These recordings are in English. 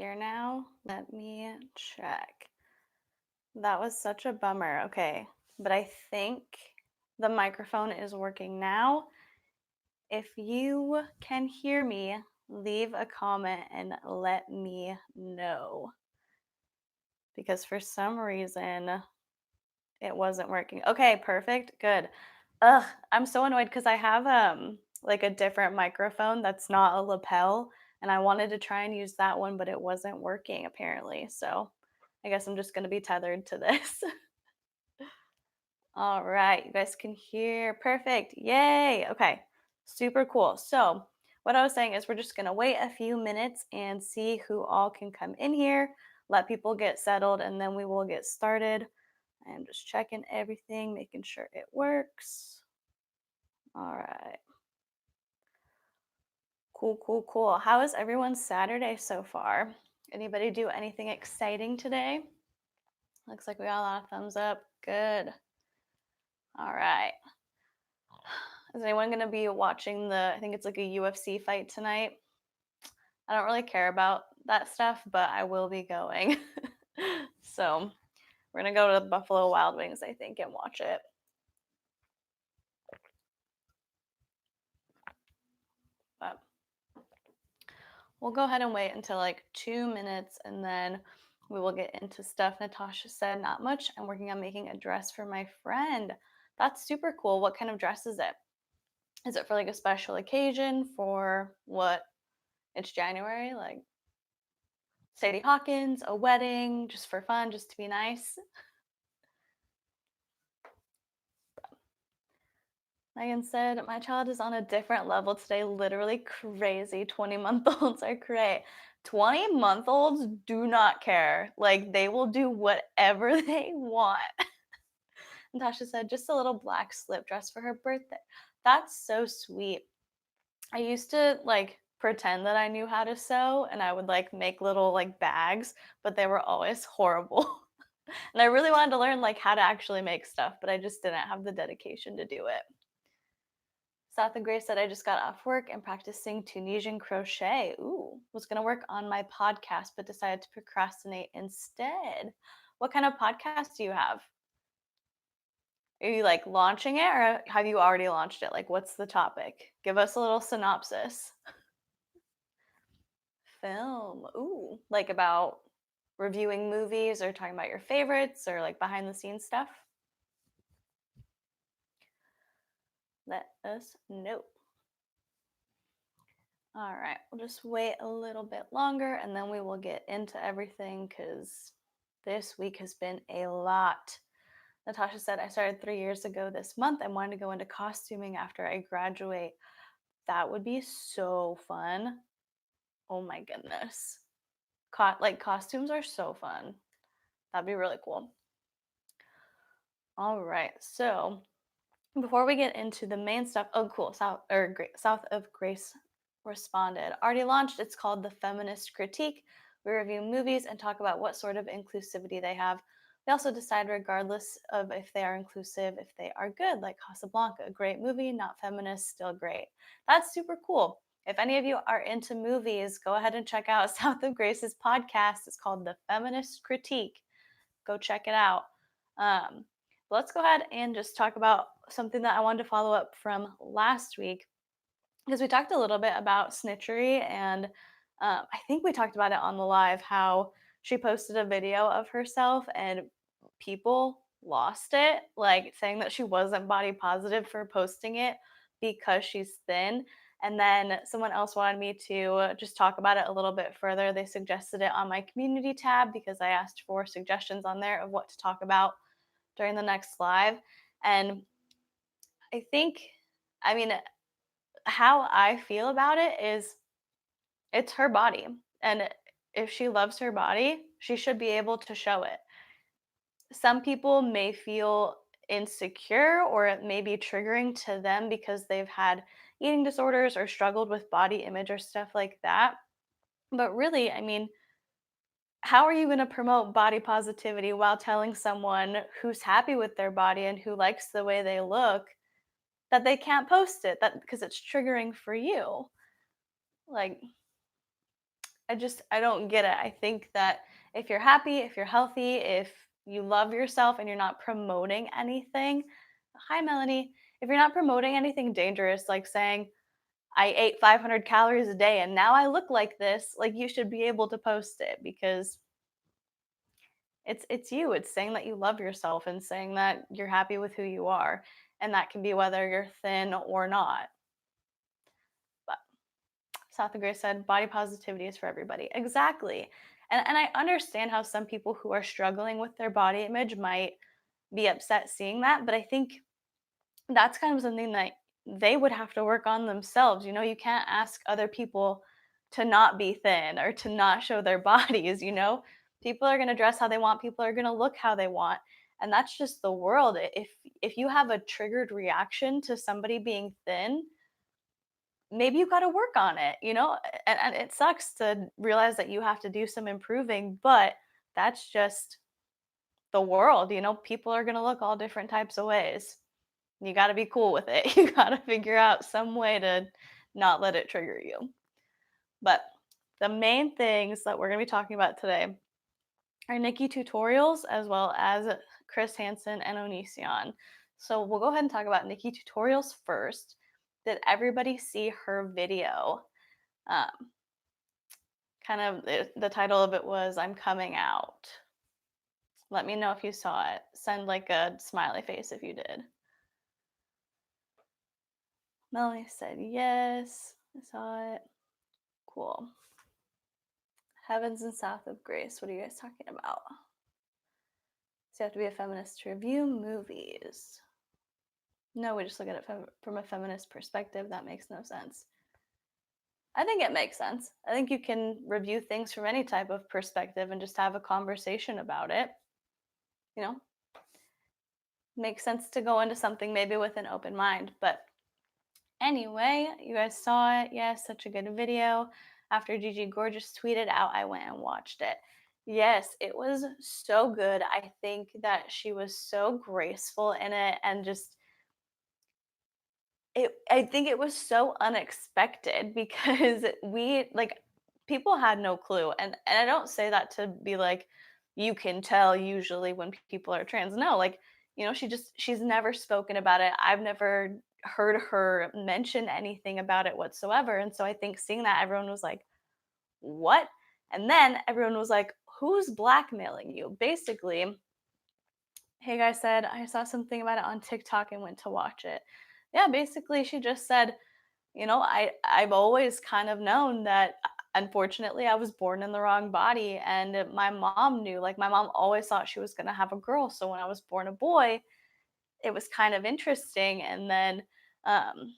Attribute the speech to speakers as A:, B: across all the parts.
A: hear now? Let me check. That was such a bummer. Okay, but I think the microphone is working now. If you can hear me, leave a comment and let me know. Because for some reason, it wasn't working. Okay, perfect. Good. Ugh, I'm so annoyed because I have like a different microphone that's not a lapel, and I wanted to try and use that one, but it wasn't working apparently. So I guess I'm just gonna be tethered to this. All right, you guys can hear. Perfect. Yay. Okay. Super cool. So, what I was saying is we're just going to wait a few minutes and see who all can come in here, let people get settled, and then we will get started. I'm just checking everything, making sure it works. All right. Cool, cool, cool. How is everyone's Saturday so far? Anybody do anything exciting today? Looks like we got a lot of thumbs up. Good. All right. Is anyone going to be watching I think it's like a UFC fight tonight? I don't really care about that stuff, but I will be going. So we're going to go to the Buffalo Wild Wings, I think, and watch it. But we'll go ahead and wait until like 2 minutes and then we will get into stuff. Natasha said, not much. I'm working on making a dress for my friend. That's super cool. What kind of dress is it? Is it for like a special occasion for what? It's January, like Sadie Hawkins, a wedding, just for fun, just to be nice. Megan said, my child is on a different level today. Literally crazy. 20-month-olds are great. 20-month-olds do not care. Like, they will do whatever they want. Natasha said, just a little black slip dress for her birthday. That's so sweet. I used to like pretend that I knew how to sew and I would like make little like bags, but they were always horrible. And I really wanted to learn like how to actually make stuff, but I just didn't have the dedication to do it. South of Grace said, I just got off work and practicing Tunisian crochet. Ooh, was going to work on my podcast, but decided to procrastinate instead. What kind of podcast do you have? Are you like launching it or have you already launched it? Like, what's the topic? Give us a little synopsis. Film. Ooh, like about reviewing movies or talking about your favorites or like behind the scenes stuff? Let us know. All right, we'll just wait a little bit longer and then we will get into everything because this week has been a lot. Natasha said, I started 3 years ago this month and wanted to go into costuming after I graduate. That would be so fun. Oh my goodness. Like costumes are so fun. That'd be really cool. All right, so before we get into the main stuff, oh cool, South of Grace responded. Already launched. It's called The Feminist Critique. We review movies and talk about what sort of inclusivity they have. We also decide, regardless of if they are inclusive, if they are good, like Casablanca, a great movie, not feminist, still great. That's super cool. If any of you are into movies, go ahead and check out South of Grace's podcast. It's called The Feminist Critique. Go check it out. Let's go ahead and just talk about something that I wanted to follow up from last week because we talked a little bit about snitchery and I think we talked about it on the live how she posted a video of herself and people lost it, like saying that she wasn't body positive for posting it because she's thin. And then someone else wanted me to just talk about it a little bit further. They suggested it on my community tab because I asked for suggestions on there of what to talk about during the next live. And I think, I mean, how I feel about it is it's her body. And if she loves her body, she should be able to show it. Some people may feel insecure or it may be triggering to them because they've had eating disorders or struggled with body image or stuff like that. But really, I mean, how are you going to promote body positivity while telling someone who's happy with their body and who likes the way they look that they can't post it that because it's triggering for you? Like, I don't get it. I think that if you're happy, if you're healthy, if you love yourself and you're not promoting anything, hi Melanie, if you're not promoting anything dangerous like saying I ate 500 calories a day and now I look like this, like you should be able to post it because it's you. It's saying that you love yourself and saying that you're happy with who you are. And that can be whether you're thin or not. But South of Grace said body positivity is for everybody. Exactly. And I understand how some people who are struggling with their body image might be upset seeing that, but I think that's kind of something that they would have to work on themselves. You know, you can't ask other people to not be thin or to not show their bodies, you know? People are going to dress how they want, people are going to look how they want. And that's just the world. If you have a triggered reaction to somebody being thin, maybe you got to work on it, you know? And it sucks to realize that you have to do some improving, but that's just the world, you know? People are going to look all different types of ways. You gotta be cool with it. You gotta figure out some way to not let it trigger you. But the main things that we're gonna be talking about today are NikkieTutorials as well as Chris Hansen and Onision. So we'll go ahead and talk about NikkieTutorials first. Did everybody see her video? Um, kind of the title of it was I'm Coming Out. Let me know if you saw it. Send like a smiley face if you did. Melanie said yes. I saw it. Cool. Heavens and South of Grace. What are you guys talking about? So you have to be a feminist to review movies. No, we just look at it from a feminist perspective. That makes no sense. I think it makes sense. I think you can review things from any type of perspective and just have a conversation about it. You know, makes sense to go into something maybe with an open mind. But anyway, you guys saw it. Yes, such a good video. After Gigi Gorgeous tweeted out, I went and watched it. Yes, it was so good. I think that she was so graceful in it and just I think it was so unexpected because we like people had no clue. And I don't say that to be like you can tell usually when people are trans. No, like, you know, she's never spoken about it. I've never heard her mention anything about it whatsoever. And so I think seeing that everyone was like, "What?" And then everyone was like, "Who's blackmailing you?" Basically, Hey guy said, I saw something about it on TikTok and went to watch it. Yeah, basically she just said, you know, I've always kind of known that unfortunately I was born in the wrong body and my mom knew, like my mom always thought she was going to have a girl. So when I was born a boy, it was kind of interesting and then um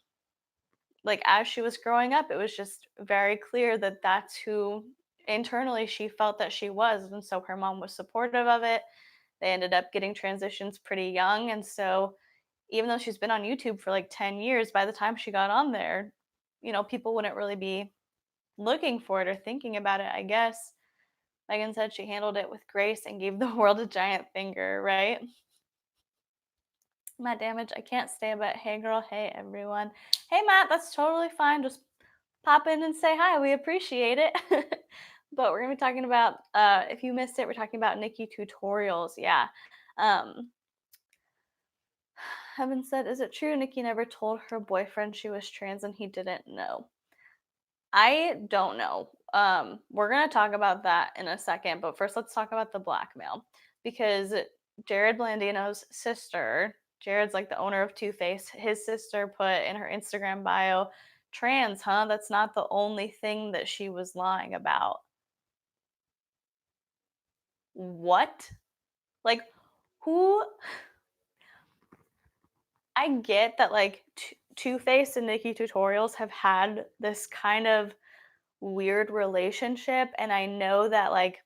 A: like as she was growing up, it was just very clear that that's who internally she felt that she was and so her mom was supportive of it. They ended up getting transitions pretty young. And so, even though she's been on YouTube for like 10 years, by the time she got on there, you know, people wouldn't really be looking for it or thinking about it, I guess. Megan said she handled it with grace and gave the world a giant finger, right? Matt Damage, I can't stay, but hey girl, hey everyone. Hey Matt, that's totally fine. Just pop in and say hi. We appreciate it. But we're gonna be talking about if you missed it, we're talking about NikkieTutorials. Yeah. Um, Heaven said, is it true Nikki never told her boyfriend she was trans and he didn't know? I don't know. We're gonna talk about that in a second, but first let's talk about the blackmail because Jared Blandino's sister, Jared's like the owner of Two Face, his sister put in her Instagram bio, trans, huh? That's not the only thing that she was lying about. What? Like, who? I get that, like, Two Face and NikkieTutorials have had this kind of weird relationship, and I know that, like,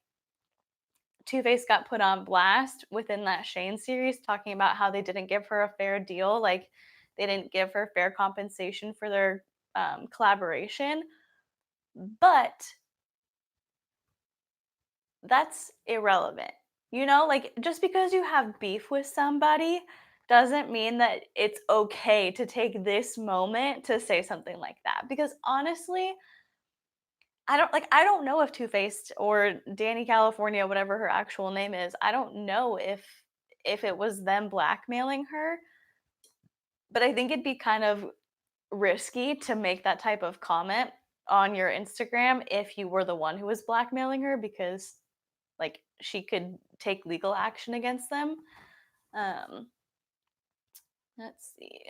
A: Two Face got put on blast within that Shane series, talking about how they didn't give her a fair deal, like, they didn't give her fair compensation for their collaboration. But that's irrelevant. You know, like just because you have beef with somebody doesn't mean that it's okay to take this moment to say something like that. Because honestly, I don't know if Two-Faced or Danny California, whatever her actual name is, I don't know if it was them blackmailing her, but I think it'd be kind of risky to make that type of comment on your Instagram if you were the one who was blackmailing her because like she could take legal action against them. Um, let's see.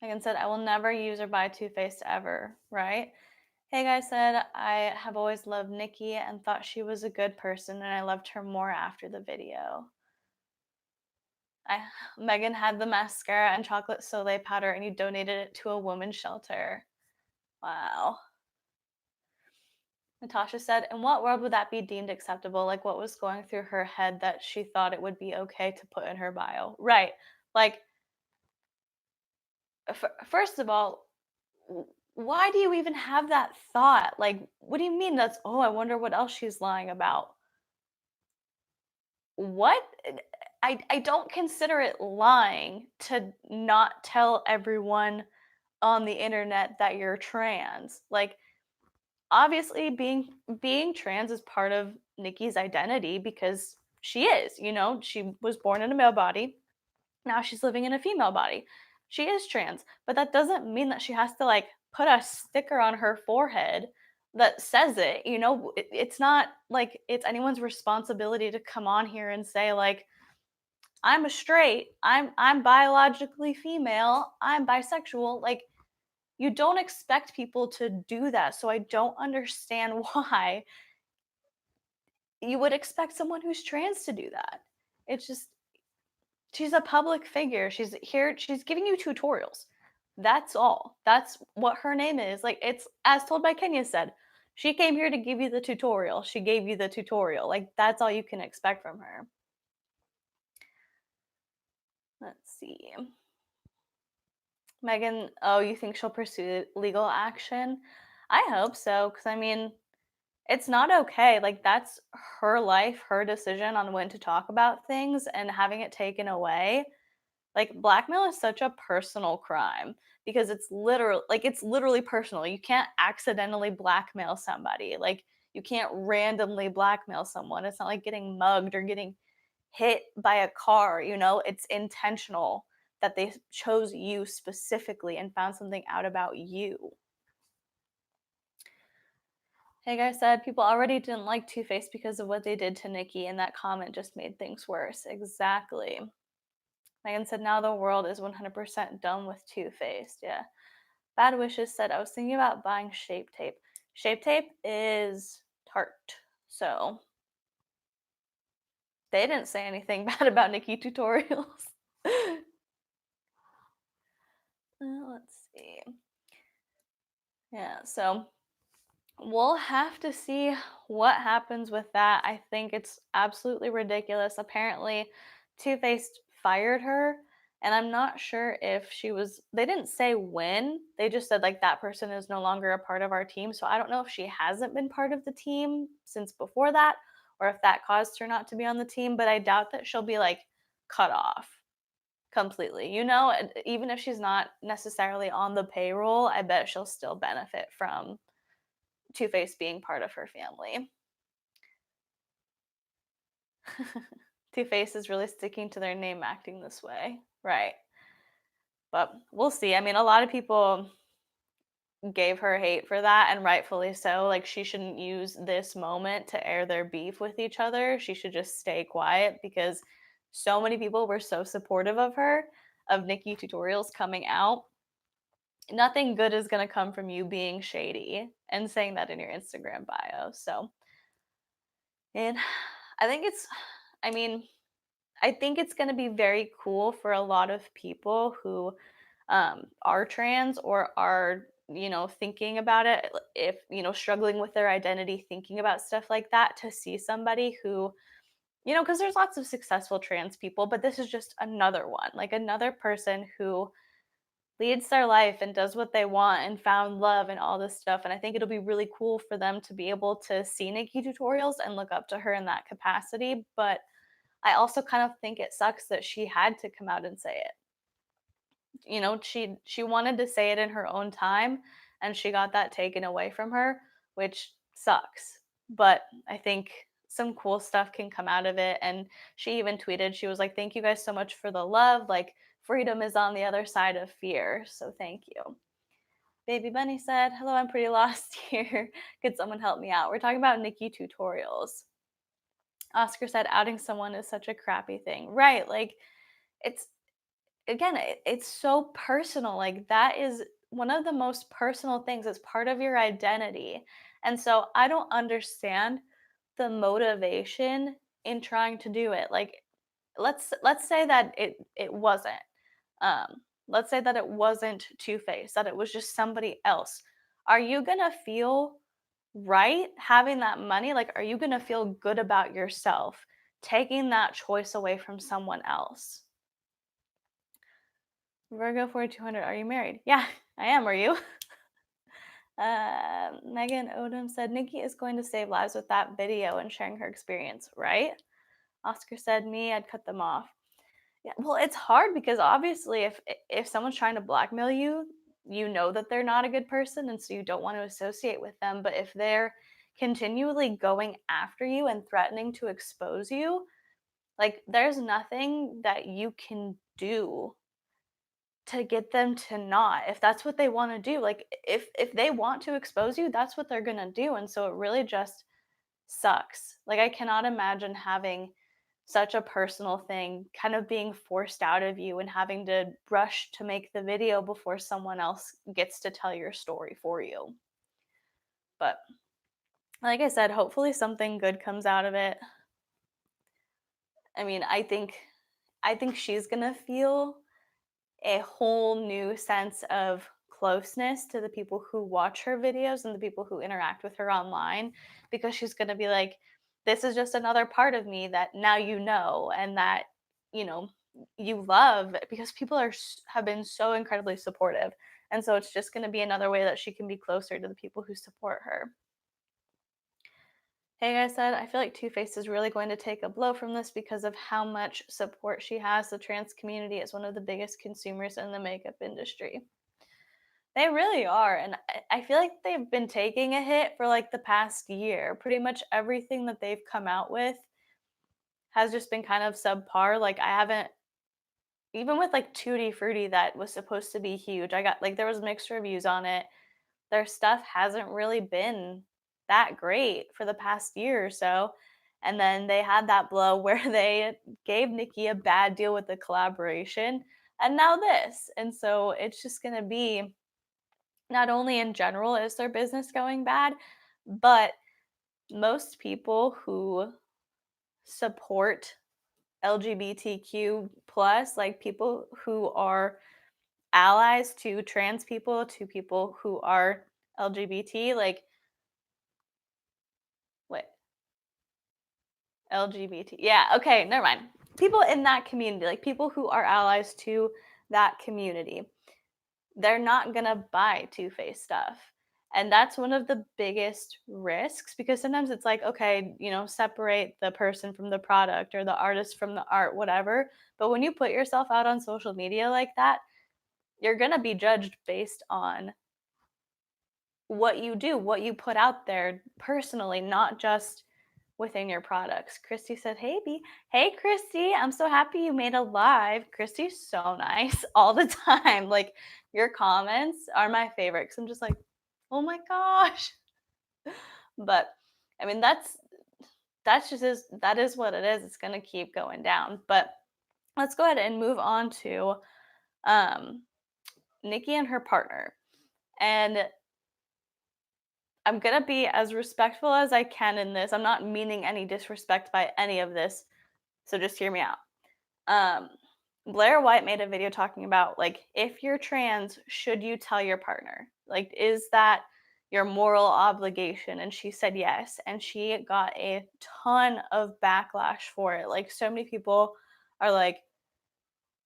A: Megan said, I will never use or buy Too Faced ever, right? Hey guys said, I have always loved Nikki and thought she was a good person and I loved her more after the video. I Megan had the mascara and chocolate Soleil powder and you donated it to a women's shelter. Wow. Natasha said, in what world would that be deemed acceptable? Like, what was going through her head that she thought it would be okay to put in her bio? Right. Like, first of all, why do you even have that thought? Like, what do you mean that's, oh, I wonder what else she's lying about? What? I don't consider it lying to not tell everyone on the internet that you're trans. Like, obviously being trans is part of Nikki's identity because she is, she was born in a male body. Now she's living in a female body. She is trans, but that doesn't mean that she has to like put a sticker on her forehead that says it. It's not like it's anyone's responsibility to come on here and say like I'm a straight, I'm biologically female, I'm bisexual. Like you don't expect people to do that. So I don't understand why you would expect someone who's trans to do that. It's just she's a public figure. She's here, she's giving you tutorials. That's all. That's what her name is. Like it's as told by Kenya said, she came here to give you the tutorial. She gave you the tutorial. Like that's all you can expect from her. Let's see. Megan, oh, you think she'll pursue legal action? I hope so, because I mean, it's not okay. Like, that's her life, her decision on when to talk about things, and having it taken away. Like, blackmail is such a personal crime because it's literally personal. You can't accidentally blackmail somebody. Like, you can't randomly blackmail someone. It's not like getting mugged or getting hit by a car, it's intentional that they chose you specifically and found something out about you. Hey guys said people already didn't like Two-Face because of what they did to Nikki, and that comment just made things worse. Exactly. Megan said now the world is 100% done with Two-Faced. Yeah. Bad Wishes said I was thinking about buying Shape Tape. Shape Tape is Tarte, so they didn't say anything bad about NikkieTutorials. Let's see. Yeah, so we'll have to see what happens with that. I think it's absolutely ridiculous. Apparently, Two Faced fired her, and I'm not sure if they didn't say when, they just said like that person is no longer a part of our team. So I don't know if she hasn't been part of the team since before that, or if that caused her not to be on the team, but I doubt that she'll be like cut off completely. Even if she's not necessarily on the payroll, I bet she'll still benefit from Two Face being part of her family. Two Face is really sticking to their name acting this way. Right. But we'll see. I mean, a lot of people gave her hate for that, and rightfully so. Like, she shouldn't use this moment to air their beef with each other. She should just stay quiet because so many people were so supportive of her, of NikkieTutorials coming out. Nothing good is going to come from you being shady and saying that in your Instagram bio. So, and I think I mean, I think it's going to be very cool for a lot of people who are trans or are, thinking about it, if, struggling with their identity, thinking about stuff like that, to see somebody who, because there's lots of successful trans people, but this is just another one, like another person who leads their life and does what they want and found love and all this stuff. And I think it'll be really cool for them to be able to see NikkieTutorials and look up to her in that capacity. But I also kind of think it sucks that she had to come out and say it. She wanted to say it in her own time and she got that taken away from her. which sucks. But I think some cool stuff can come out of it. And she even tweeted, she was like, "Thank you guys so much for the love. Like, freedom is on the other side of fear. So thank you." Baby Bunny said, "Hello, I'm pretty lost here. Could someone help me out?" We're talking about NikkieTutorials. Oscar said, "Outing someone is such a crappy thing." Right. Like, it's, again, it's so personal. Like, that is one of the most personal things. It's part of your identity. And so I don't understand the motivation in trying to do it. Like, let's say that it wasn't. Let's say that it wasn't Two-Face, that it was just somebody else. Are you gonna feel right having that money? Like, are you gonna feel good about yourself taking that choice away from someone else? Virgo 4200, are you married? Yeah, I am. Are you? Megan Odom said, "Nikki is going to save lives with that video and sharing her experience, right?" Oscar said, "Me, I'd cut them off." Yeah, well, it's hard because obviously if someone's trying to blackmail you, you know that they're not a good person, and so you don't want to associate with them. But if they're continually going after you and threatening to expose you, like, there's nothing that you can do to get them to not, if that's what they want to do. Like, if they want to expose you, that's what they're going to do. And so it really just sucks. Like, I cannot imagine having such a personal thing kind of being forced out of you and having to rush to make the video before someone else gets to tell your story for you. But like I said, hopefully something good comes out of it. I mean, I think she's going to feel a whole new sense of closeness to the people who watch her videos and the people who interact with her online, because she's going to be like, this is just another part of me that now you know, and that, you know, you love, because people have been so incredibly supportive. And so it's just going to be another way that she can be closer to the people who support her. Hey guys said, "I feel like Two-Face is really going to take a blow from this because of how much support she has. The trans community is one of the biggest consumers in the makeup industry." They really are. And I feel like they've been taking a hit for like the past year. Pretty much everything that they've come out with has just been kind of subpar. Like, I haven't, even with like Tutti Frutti, that was supposed to be huge. I got, like, there was mixed reviews on it. Their stuff hasn't really been that great for the past year or so. And then they had that blow where they gave Nikki a bad deal with the collaboration, and now this. And so it's just going to be, not only in general is their business going bad, but most people who support LGBTQ plus, like people who are allies to trans people, to people who are LGBT, like, wait, LGBT. Yeah, okay, never mind. People in that community, like people who are allies to that community, they're not gonna buy Two-Face stuff. And that's one of the biggest risks, because sometimes it's like, okay, separate the person from the product or the artist from the art, whatever. But when you put yourself out on social media like that, you're gonna be judged based on what you do, what you put out there personally, not just within your products. Christy said, "Hey, B. Hey, Christy. I'm so happy you made a live." Christy's so nice all the time. Like, your comments are my favorite because I'm just like, oh my gosh. But I mean, that is what it is. It's gonna keep going down. But let's go ahead and move on to Nikki and her partner. And I'm gonna be as respectful as I can in this. I'm not meaning any disrespect by any of this, so just hear me out. Um, Blair White made a video talking about, like, if you're trans, should you tell your partner? Like, is that your moral obligation? And she said yes. And she got a ton of backlash for it. Like, so many people are like,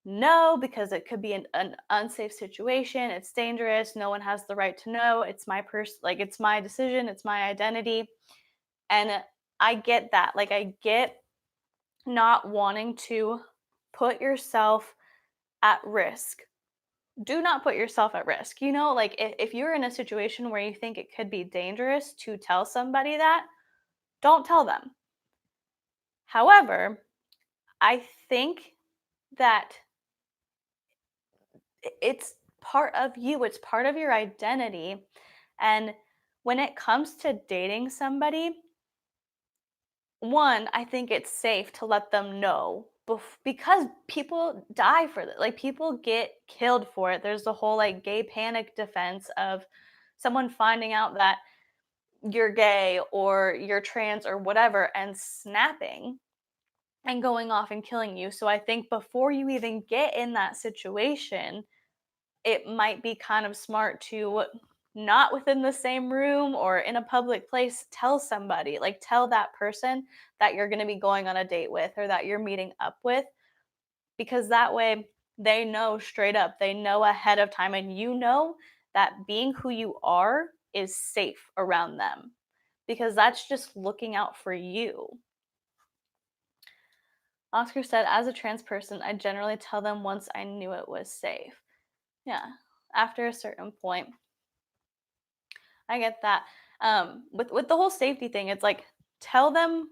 A: no, because it could be an unsafe situation. It's dangerous. No one has the right to know. It's my like, it's my decision. It's my identity. And I get that. Like, I get not wanting to put yourself at risk do not put yourself at risk. You know, like if you're in a situation where you think it could be dangerous to tell somebody that, don't tell them. However, I think that it's part of you, it's part of your identity. And when it comes to dating somebody, one, I think it's safe to let them know because people die for it. Like people get killed for it. There's the whole like gay panic defense of someone finding out that you're gay or you're trans or whatever and snapping and going off and killing you. So I think before you even get in that situation, it might be kind of smart to not within the same room or in a public place tell somebody, like tell that person that you're going to be going on a date with or that you're meeting up with, because that way they know straight up, they know ahead of time, and you know that being who you are is safe around them because that's just looking out for you. Oscar said, as a trans person, I generally tell them once I knew it was safe. Yeah, after a certain point. I get that. With the whole safety thing, it's like tell them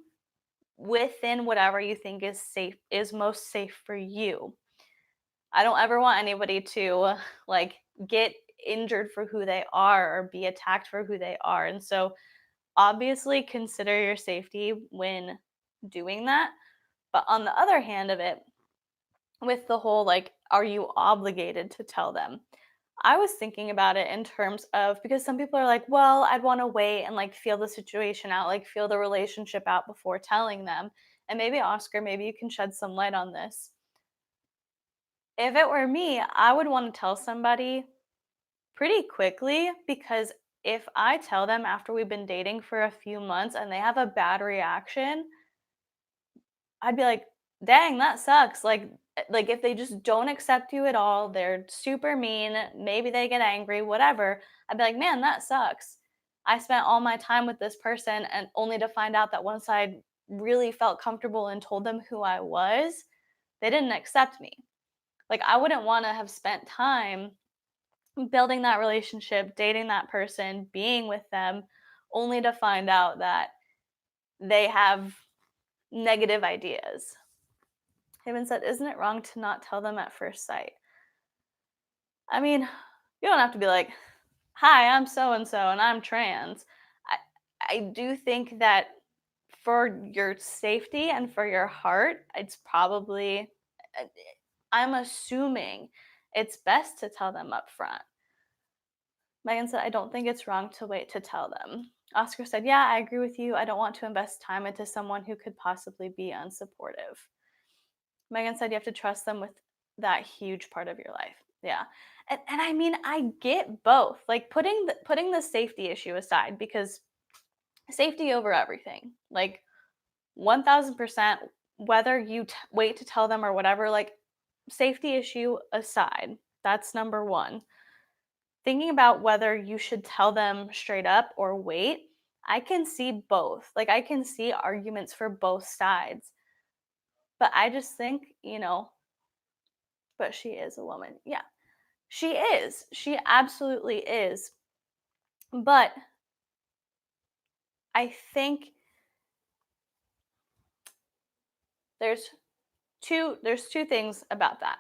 A: within whatever you think is safe is most safe for you. I don't ever want anybody to like get injured for who they are or be attacked for who they are. And so obviously consider your safety when doing that. But on the other hand of it, with the whole like, are you obligated to tell them? I was thinking about it in terms of because some people are like, well, I'd want to wait and like feel the situation out, like feel the relationship out before telling them. And maybe Oscar, maybe you can shed some light on this. If it were me, I would want to tell somebody pretty quickly because if I tell them after we've been dating for a few months and they have a bad reaction, I'd be like, "Dang, that sucks." Like if they just don't accept you at all, they're super mean, maybe they get angry, whatever. I'd be like, "Man, that sucks. I spent all my time with this person and only to find out that once I really felt comfortable and told them who I was, they didn't accept me." Like I wouldn't want to have spent time building that relationship, dating that person, being with them only to find out that they have negative ideas. Haven said, "Isn't it wrong to not tell them at first sight?" I mean, you don't have to be like, "Hi, I'm so and so and I'm trans." I I do think that for your safety and for your heart, it's probably uh, I'm assuming it's best to tell them up front. Megan said, "I don't think it's wrong to wait to tell them." Oscar said, "Yeah, I agree with you. I don't want to invest time into someone who could possibly be unsupportive." Megan said you have to trust them with that huge part of your life. Yeah. And I mean, I get both. Like putting the safety issue aside because safety over everything. Like 1000% whether you wait to tell them or whatever, like safety issue aside. That's number 1. Thinking about whether you should tell them straight up or wait, I can see both. Like I can see arguments for both sides. But I just think, but she is a woman. Yeah. She is. She absolutely is. But I think there's there's two things about that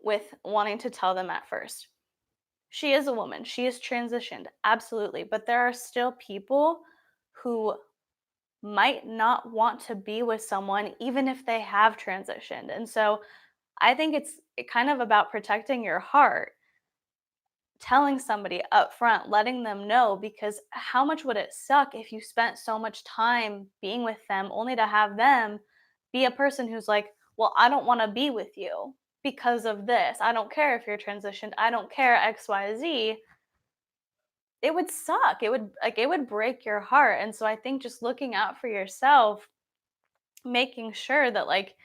A: with wanting to tell them at first. She is a woman. She is transitioned. Absolutely. But there are still people who might not want to be with someone even if they have transitioned. And so I think it's kind of about protecting your heart, telling somebody up front, letting them know, because how much would it suck if you spent so much time being with them only to have them be a person who's like, well, I don't want to be with you because of this. I don't care if you're transitioned. I don't care XYZ. It would suck. It would break your heart. And so I think just looking out for yourself, making sure that like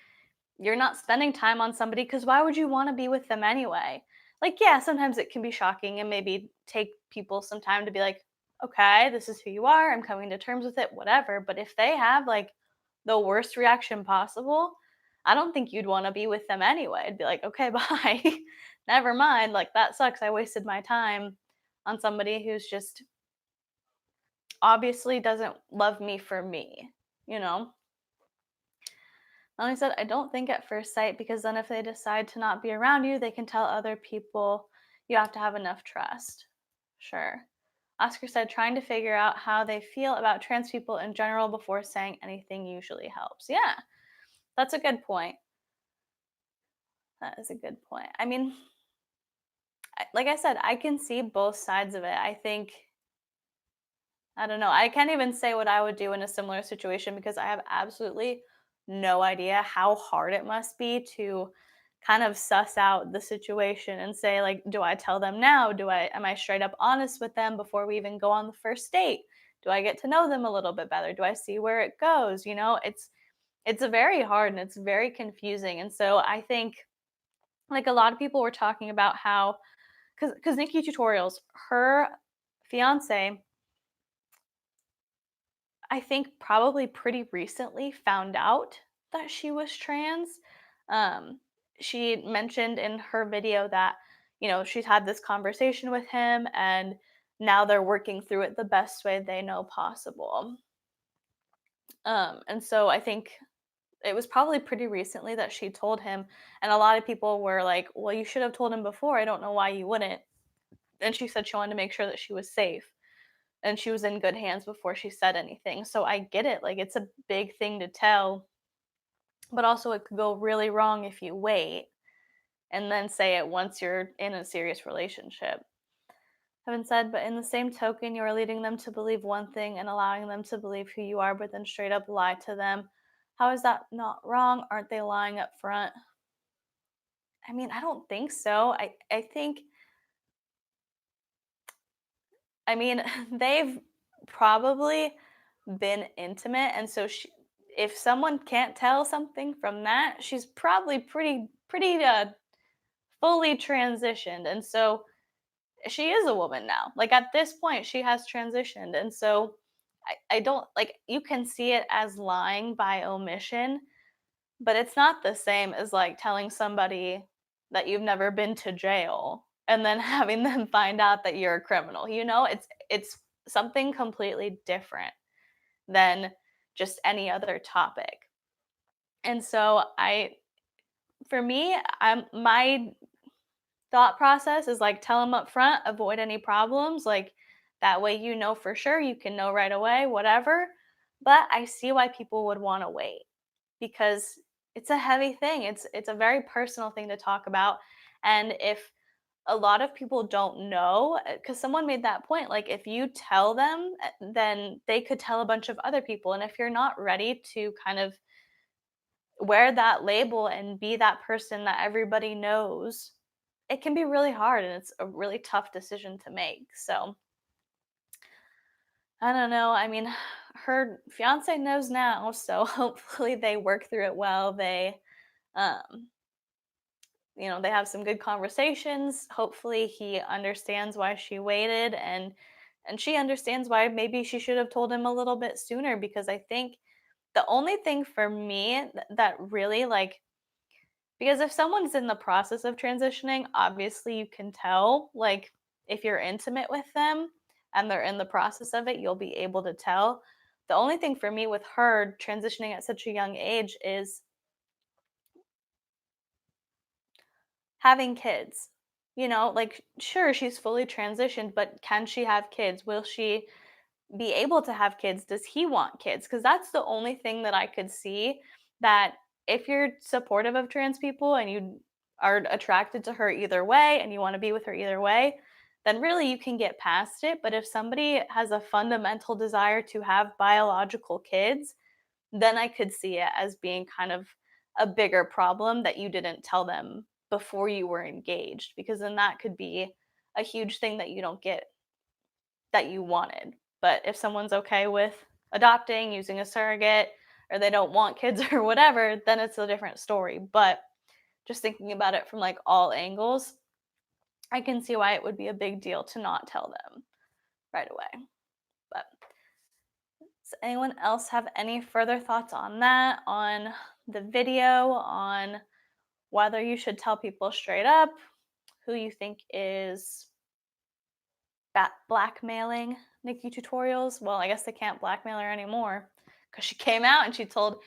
A: you're not spending time on somebody because why would you want to be with them anyway? Like, yeah, sometimes it can be shocking and maybe take people some time to be like, okay, this is who you are. I'm coming to terms with it, whatever. But if they have like the worst reaction possible, I don't think you'd want to be with them anyway. It'd be like, okay, bye. never mind, like that sucks. I wasted my time on somebody who's just obviously doesn't love me for me, you know? Melanie said, I don't think at first sight because then if they decide to not be around you, they can tell other people you have to have enough trust. Sure. Oscar said, trying to figure out how they feel about trans people in general before saying anything usually helps. Yeah, that's a good point. That is a good point. I mean, like I said, I can see both sides of it. I think I don't know. I can't even say what I would do in a similar situation because I have absolutely no idea how hard it must be to kind of suss out the situation and say like, do I tell them now? Do I am I straight up honest with them before we even go on the first date? Do I get to know them a little bit better? Do I see where it goes? You know, it's a very hard and it's very confusing. And so I think like a lot of people were talking about how because NikkieTutorials, her fiance I think probably pretty recently found out that she was trans. Um, she mentioned in her video that, you know, she's had this conversation with him and now they're working through it the best way they know possible. And so I think it was probably pretty recently that she told him, and a lot of people were like, well, you should have told him before. I don't know why you wouldn't. And she said she wanted to make sure that she was safe and she was in good hands before she said anything. So I get it. Like it's a big thing to tell, but also it could go really wrong if you wait and then say it once you're in a serious relationship. Having said, but in the same token, you are leading them to believe one thing and allowing them to believe who you are, but then straight up lie to them. How is that not wrong? Aren't they lying up front? I mean, I don't think so. I think I mean, they've probably been intimate, and so if someone can't tell something from that, she's probably pretty fully transitioned, and so she is a woman now. Like at this point, she has transitioned, and so I don't like you can see it as lying by omission, but it's not the same as like telling somebody that you've never been to jail and then having them find out that you're a criminal. You know, it's something completely different than just any other topic. And so for me, my thought process is like tell them up front, avoid any problems, like that way you know for sure, you can know right away, whatever. But I see why people would want to wait because it's a heavy thing. It's a very personal thing to talk about. And if a lot of people don't know, because someone made that point, like if you tell them, then they could tell a bunch of other people. And if you're not ready to kind of wear that label and be that person that everybody knows, it can be really hard and it's a really tough decision to make. So I don't know. I mean, her fiance knows now, so hopefully they work through it well. Um, they have some good conversations. Hopefully he understands why she waited and she understands why maybe she should have told him a little bit sooner because I think the only thing for me that really like because if someone's in the process of transitioning, obviously you can tell, like, if you're intimate with them and they're in the process of it, you'll be able to tell. The only thing for me with her transitioning at such a young age is having kids. You know, like, sure, she's fully transitioned, but can she have kids? Will she be able to have kids? Does he want kids? Because that's the only thing that I could see that if you're supportive of trans people and you are attracted to her either way and you want to be with her either way, then really you can get past it. But if somebody has a fundamental desire to have biological kids, then I could see it as being kind of a bigger problem that you didn't tell them before you were engaged, because then that could be a huge thing that you don't get that you wanted. But if someone's okay with adopting, using a surrogate, or they don't want kids or whatever, then it's a different story. But just thinking about it from like all angles, I can see why it would be a big deal to not tell them right away. But does anyone else have any further thoughts on that, on the video, on whether you should tell people straight up? who you think is blackmailing NikkieTutorials. Well, I guess they can't blackmail her anymore because she came out and she told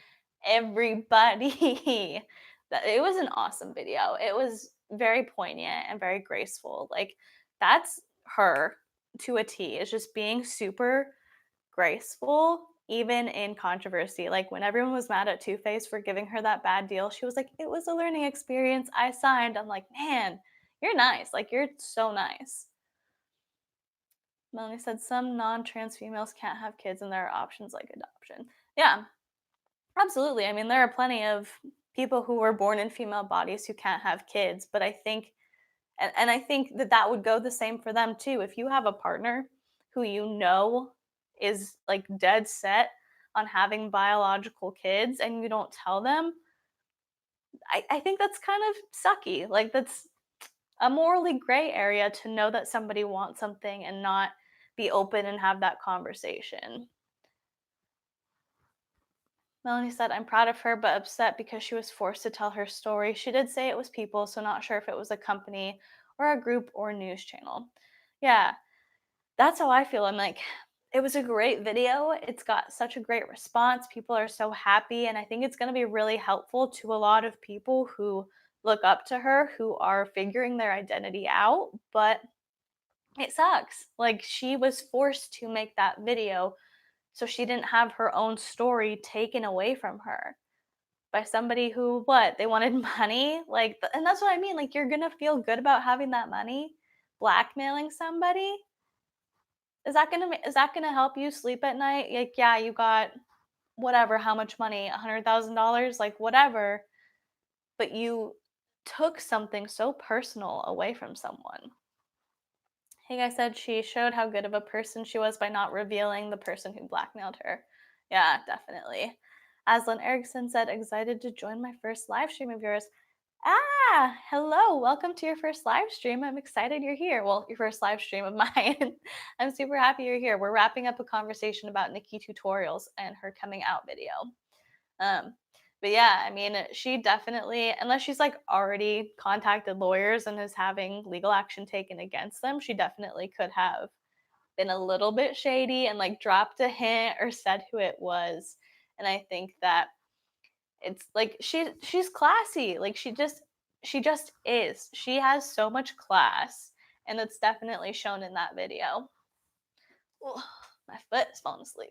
A: everybody that it was an awesome video. It was very poignant and very graceful. Like, that's her to a T, is just being super graceful, even in controversy. Like, when everyone was mad at Two Face for giving her that bad deal, she was like, "It was a learning experience. I signed." I'm like, man, you're nice. Like, you're so nice. Melanie said some non-trans females can't have kids and there are options like adoption. Yeah, absolutely. I mean, there are plenty of people who were born in female bodies who can't have kids, but I think and I think that that would go the same for them too. If you have a partner who you know is like dead set on having biological kids and you don't tell them, I think that's kind of sucky. Like, that's a morally gray area to know that somebody wants something and not be open and have that conversation. Melanie said, "I'm proud of her, but upset because she was forced to tell her story. She did say it was people, so not sure if it was a company or a group or news channel." Yeah, that's how I feel. I'm like, it was a great video. It's got such a great response. People are so happy. And I think it's going to be really helpful to a lot of people who look up to her, who are figuring their identity out. But it sucks. Like, she was forced to make that video so she didn't have her own story taken away from her by somebody who, what, they wanted money? Like, and that's what I mean. Like, you're gonna feel good about having that money, blackmailing somebody. Is that gonna help you sleep at night? Like, yeah, you got whatever, how much money, $100,000, like whatever, but you took something so personal away from someone. Hey guys said she showed how good of a person she was by not revealing the person who blackmailed her. Yeah, definitely. Aslan Erickson said, excited to join my first live stream of yours. Ah, hello. Welcome to your first live stream. I'm excited you're here. Well, your first live stream of mine. I'm super happy you're here. We're wrapping up a conversation about NikkieTutorials and her coming out video. Um, but yeah, I mean, she definitely, unless she's like already contacted lawyers and is having legal action taken against them, she definitely could have been a little bit shady and like dropped a hint or said who it was. And I think that it's like she's classy. Like, she just is. She has so much class, and it's definitely shown in that video. Ugh, my foot is falling asleep.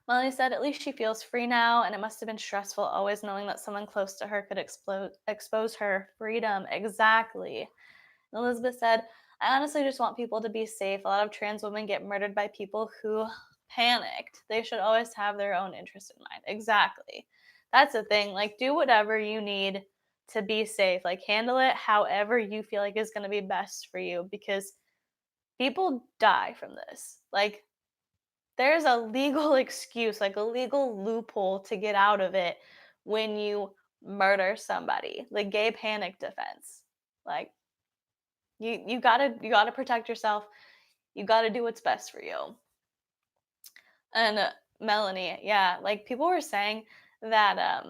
A: Molly said at least she feels free now, and it must have been stressful always knowing that someone close to her could expose her freedom. Exactly. Elizabeth said, I honestly just want people to be safe. A lot of trans women get murdered by people who panicked. They should always have their own interest in mind. Exactly. That's the thing. Like, do whatever you need to be safe. Like, handle it however you feel like is going to be best for you, because people die from this. Like, there's a legal excuse, like a legal loophole to get out of it when you murder somebody. The gay panic defense. Like, you gotta protect yourself. You gotta do what's best for you. And Melanie, yeah, like people were saying that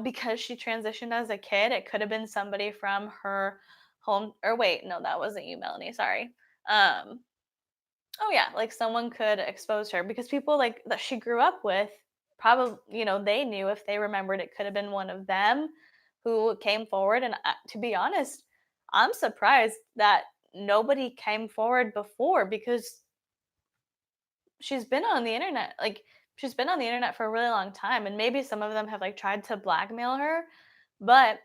A: because she transitioned as a kid, it could have been somebody from her home. Or wait, no, that wasn't you, Melanie. Sorry. Um, oh yeah, like someone could expose her because people like that she grew up with, probably, they knew, if they remembered, it could have been one of them who came forward. And to be honest, I'm surprised that nobody came forward before, because she's been on the internet. Like, she's been on the internet for a really long time, and maybe some of them have like tried to blackmail her, but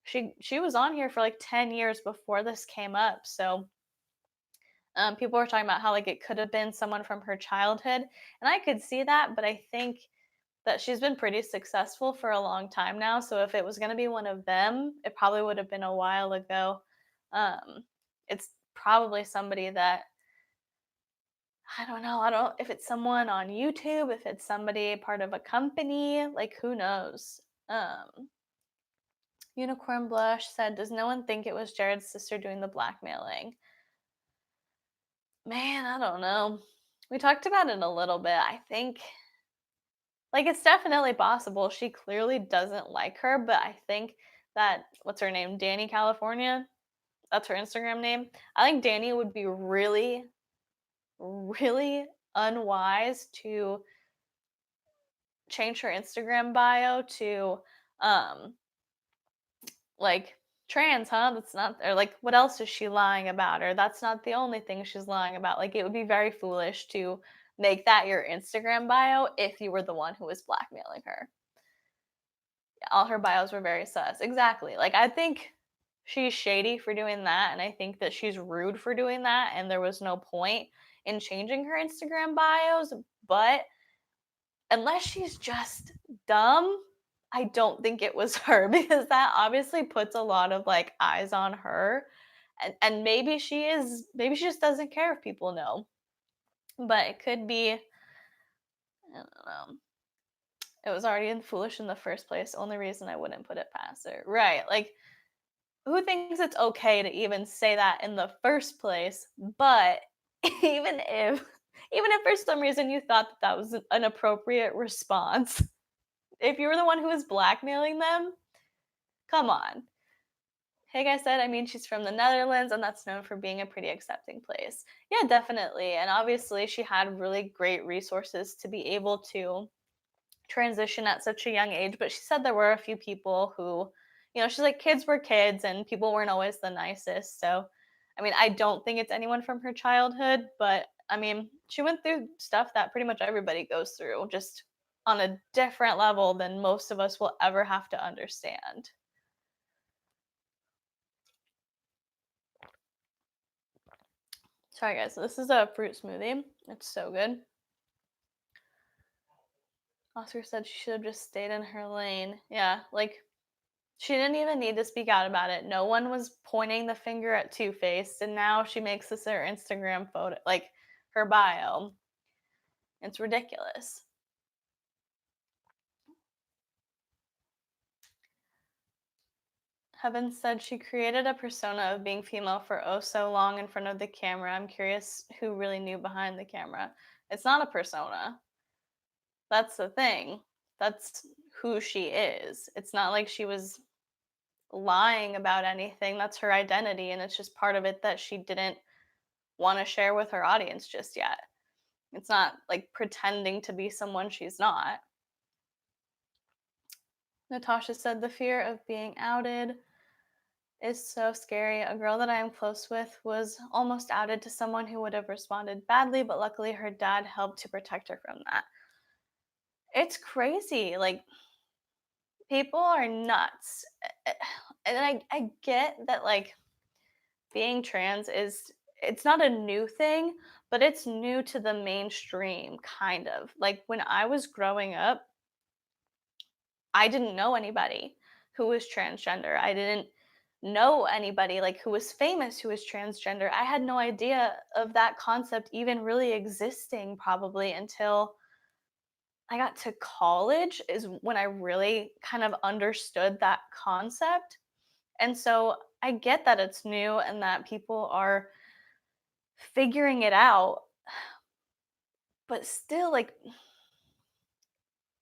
A: she was on here for like 10 years before this came up. So people were talking about how like it could have been someone from her childhood, and I could see that, but I think that she's been pretty successful for a long time now. So if it was going to be one of them, it probably would have been a while ago. It's probably somebody that, I don't know. I don't if it's someone on YouTube, if it's somebody part of a company, like who knows. Unicorn Blush said, "Does no one think it was Jared's sister doing the blackmailing?" Man, I don't know. We talked about it a little bit. I think, like, it's definitely possible. She clearly doesn't like her, but I think that, what's her name? Danny California. That's her Instagram name. I think Danny would be really, really unwise to change her Instagram bio to um like trans, huh? That's not, or like what else is she lying about? Or that's not the only thing she's lying about. Like it would be very foolish to make that your Instagram bio if you were the one who was blackmailing her. All her bios were very sus. Exactly. Like I think she's shady for doing that, and I think that she's rude for doing that, and there was no point in changing her Instagram bios, but unless she's just dumb, I don't think it was her because that obviously puts a lot of like eyes on her. And maybe she just doesn't care if people know. But it could be, I don't know. It was already foolish in the first place. Only reason I wouldn't put it past her. Right. Like who thinks it's okay to even say that in the first place? But even if even if for some reason you thought that that was an appropriate response, if you were the one who was blackmailing them, come on. Like I said, I mean, she's from the Netherlands, and that's known for being a pretty accepting place. Yeah, definitely. And obviously, she had really great resources to be able to transition at such a young age. But she said there were a few people who, she's like, kids were kids, and people weren't always the nicest. So, I mean, I don't think it's anyone from her childhood, but I mean, she went through stuff that pretty much everybody goes through, just on a different level than most of us will ever have to understand. Sorry, guys. So this is a fruit smoothie. It's so good. Oscar said she should have just stayed in her lane. Yeah, like she didn't even need to speak out about it. No one was pointing the finger at Two Face, and now she makes this her Instagram photo, like her bio. It's ridiculous. Heaven said she created a persona of being female for oh so long in front of the camera. I'm curious who really knew behind the camera. It's not a persona. That's the thing. That's who she is. It's not like she was lying about anything. That's her identity, and it's just part of it that she didn't want to share with her audience just yet. It's not like pretending to be someone she's not. Natasha said the fear of being outed is so scary. A girl that I am close with was almost outed to someone who would have responded badly, but luckily her dad helped to protect her from that. It's crazy. Like, people are nuts. And I get that, like, being trans is, it's not a new thing, but it's new to the mainstream kind of. Like when I was growing up, I didn't know anybody who was transgender. I didn't know anybody like who was famous who was transgender. I had no idea of that concept even really existing probably until I got to college is when I really kind of understood that concept. And so I get that it's new and that people are figuring it out, but still, like,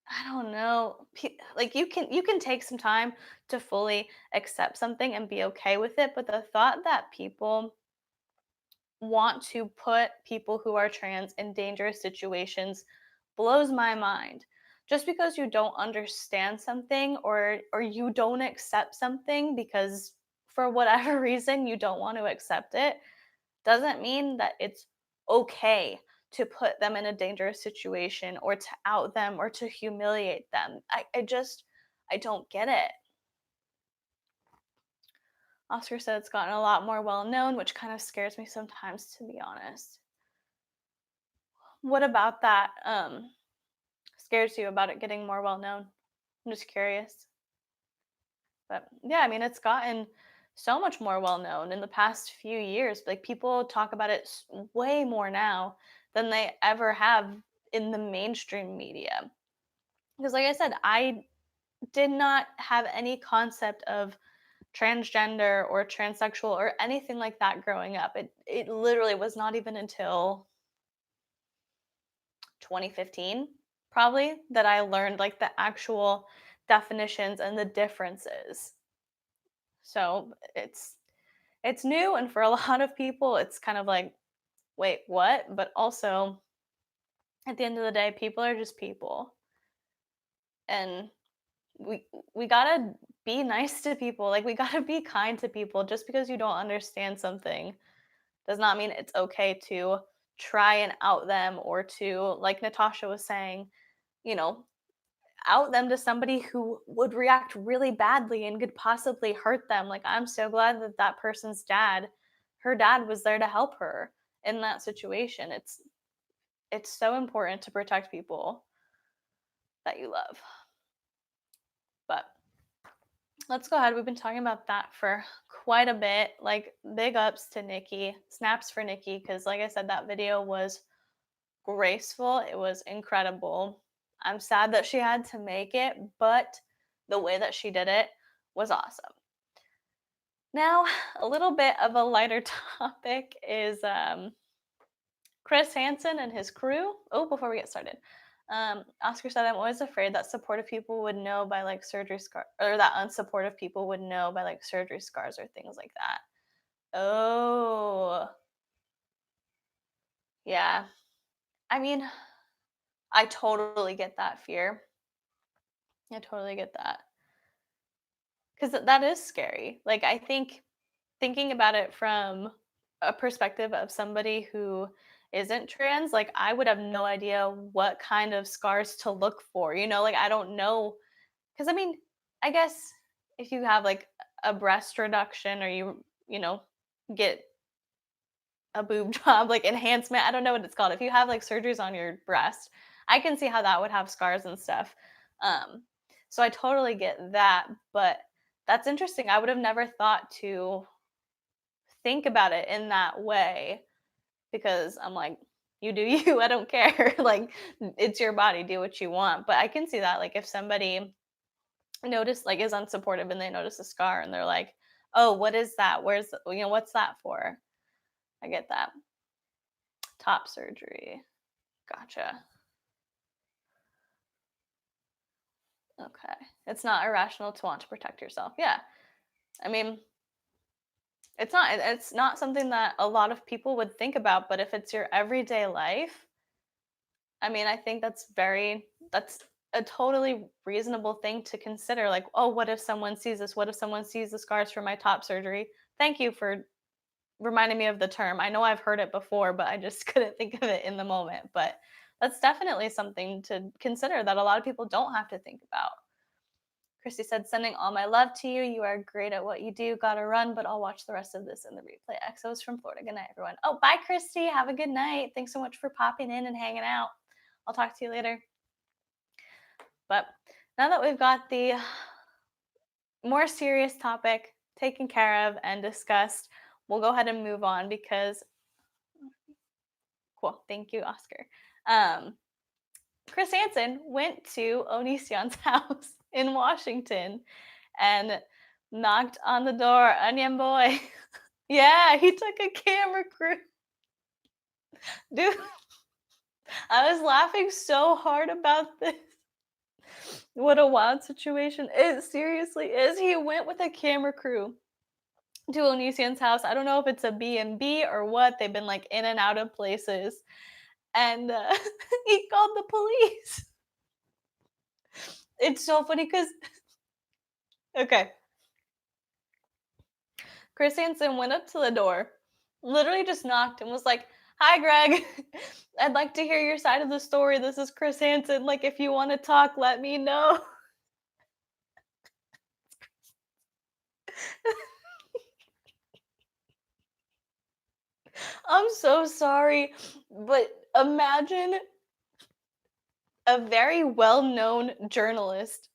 A: I don't know, like you can take some time to fully accept something and be okay with it, but the thought that people want to put people who are trans in dangerous situations blows my mind. Just because you don't understand something, or you don't accept something because for whatever reason you don't want to accept it, doesn't mean that it's okay to put them in a dangerous situation or to out them or to humiliate them. I don't get it. Oscar said it's gotten a lot more well known, which kind of scares me sometimes, to be honest. What about that scares you about it getting more well known? I'm just curious. But yeah, I mean, it's gotten so much more well known in the past few years. Like people talk about it way more now than they ever have in the mainstream media. Because, like I said, I did not have any concept of transgender or transsexual or anything like that growing up. It literally was not even until 2015 probably that I learned like the actual definitions and the differences. So it's new, and for a lot of people it's kind of like, wait, what? But also at the end of the day, people are just people. And we we gotta be nice to people. Like we gotta be kind to people. Just because you don't understand something does not mean it's okay to try and out them, or to, like Natasha was saying, you know, out them to somebody who would react really badly and could possibly hurt them. Like, I'm so glad that that person's dad, her dad was there to help her in that situation. It's so important to protect people that you love. But let's go ahead. We've been talking about that for quite a bit. Like, big ups to Nikki. Snaps for Nikki, because, like I said, that video was graceful. It was incredible. I'm sad that she had to make it, but the way that she did it was awesome. Now, a little bit of a lighter topic is Chris Hansen and his crew. Oh, before we get started, Oscar said, "I'm always afraid that supportive people would know by like surgery scar, or that unsupportive people would know by like surgery scars or things like that." Oh, yeah. I mean, I totally get that fear. I totally get that, because that is scary. Like, I think thinking about it from a perspective of somebody who isn't trans, like, I would have no idea what kind of scars to look for, like, I don't know. Because I mean, I guess if you have, like, a breast reduction, or you get a boob job, like, enhancement, I don't know what it's called. If you have, like, surgeries on your breast, I can see how that would have scars and stuff. Um, so I totally get that, but that's interesting. I would have never thought to think about it in that way, because I'm like, you do you, I don't care. Like, it's your body, do what you want. But I can see that, like, if somebody like is unsupportive and they notice a scar and they're like, oh, what is that? What's that for? I get that. Top surgery. Gotcha. Okay. It's not irrational to want to protect yourself. Yeah. I mean, it's not something that a lot of people would think about, but if it's your everyday life, I mean, I think that's a totally reasonable thing to consider. Like, oh, what if someone sees this? What if someone sees the scars from my top surgery? Thank you for reminding me of the term. I know I've heard it before, but I just couldn't think of it in the moment. But that's definitely something to consider that a lot of people don't have to think about. Christy said, sending all my love to you. You are great at what you do. Gotta run, but I'll watch the rest of this in the replay. Exos from Florida. Good night, everyone. Oh, bye, Christy. Have a good night. Thanks so much for popping in and hanging out. I'll talk to you later. But now that we've got the more serious topic taken care of and discussed, we'll go ahead and move on, because cool. Thank you, Oscar. Chris Hansen went to Onision's house in Washington and knocked on the door. Onion boy. Yeah, he took a camera crew. Dude, I was laughing so hard about this. What a wild situation. It seriously is. He went with a camera crew to Onision's house. I don't know if it's a B&B or what. They've been like in and out of places. And he called the police. It's so funny because, okay, Chris Hansen went up to the door, literally just knocked and was like, "Hi, Greg. I'd like to hear your side of the story. This is Chris Hansen. Like, if you want to talk, let me know." I'm so sorry, but imagine a very well known journalist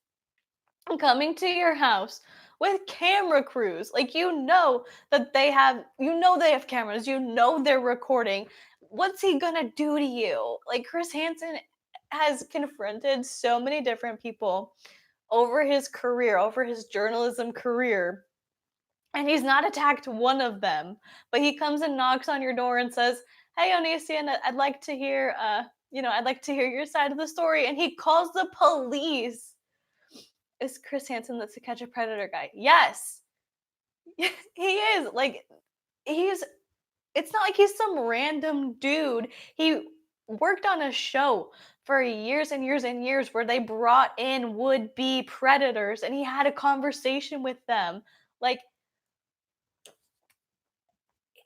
A: coming to your house with camera crews. Like, that they have cameras, they're recording. What's he gonna do to you? Like, Chris Hansen has confronted so many different people over his career, over his journalism career, and he's not attacked one of them. But he comes and knocks on your door and says, "Hey, Onision, I'd like to hear your side of the story." And he calls the police. Is Chris Hansen the To Catch a Predator guy? Yes. He is, like, he's it's not like he's some random dude. He worked on a show for years and years and years where they brought in would-be predators, and he had a conversation with them. Like,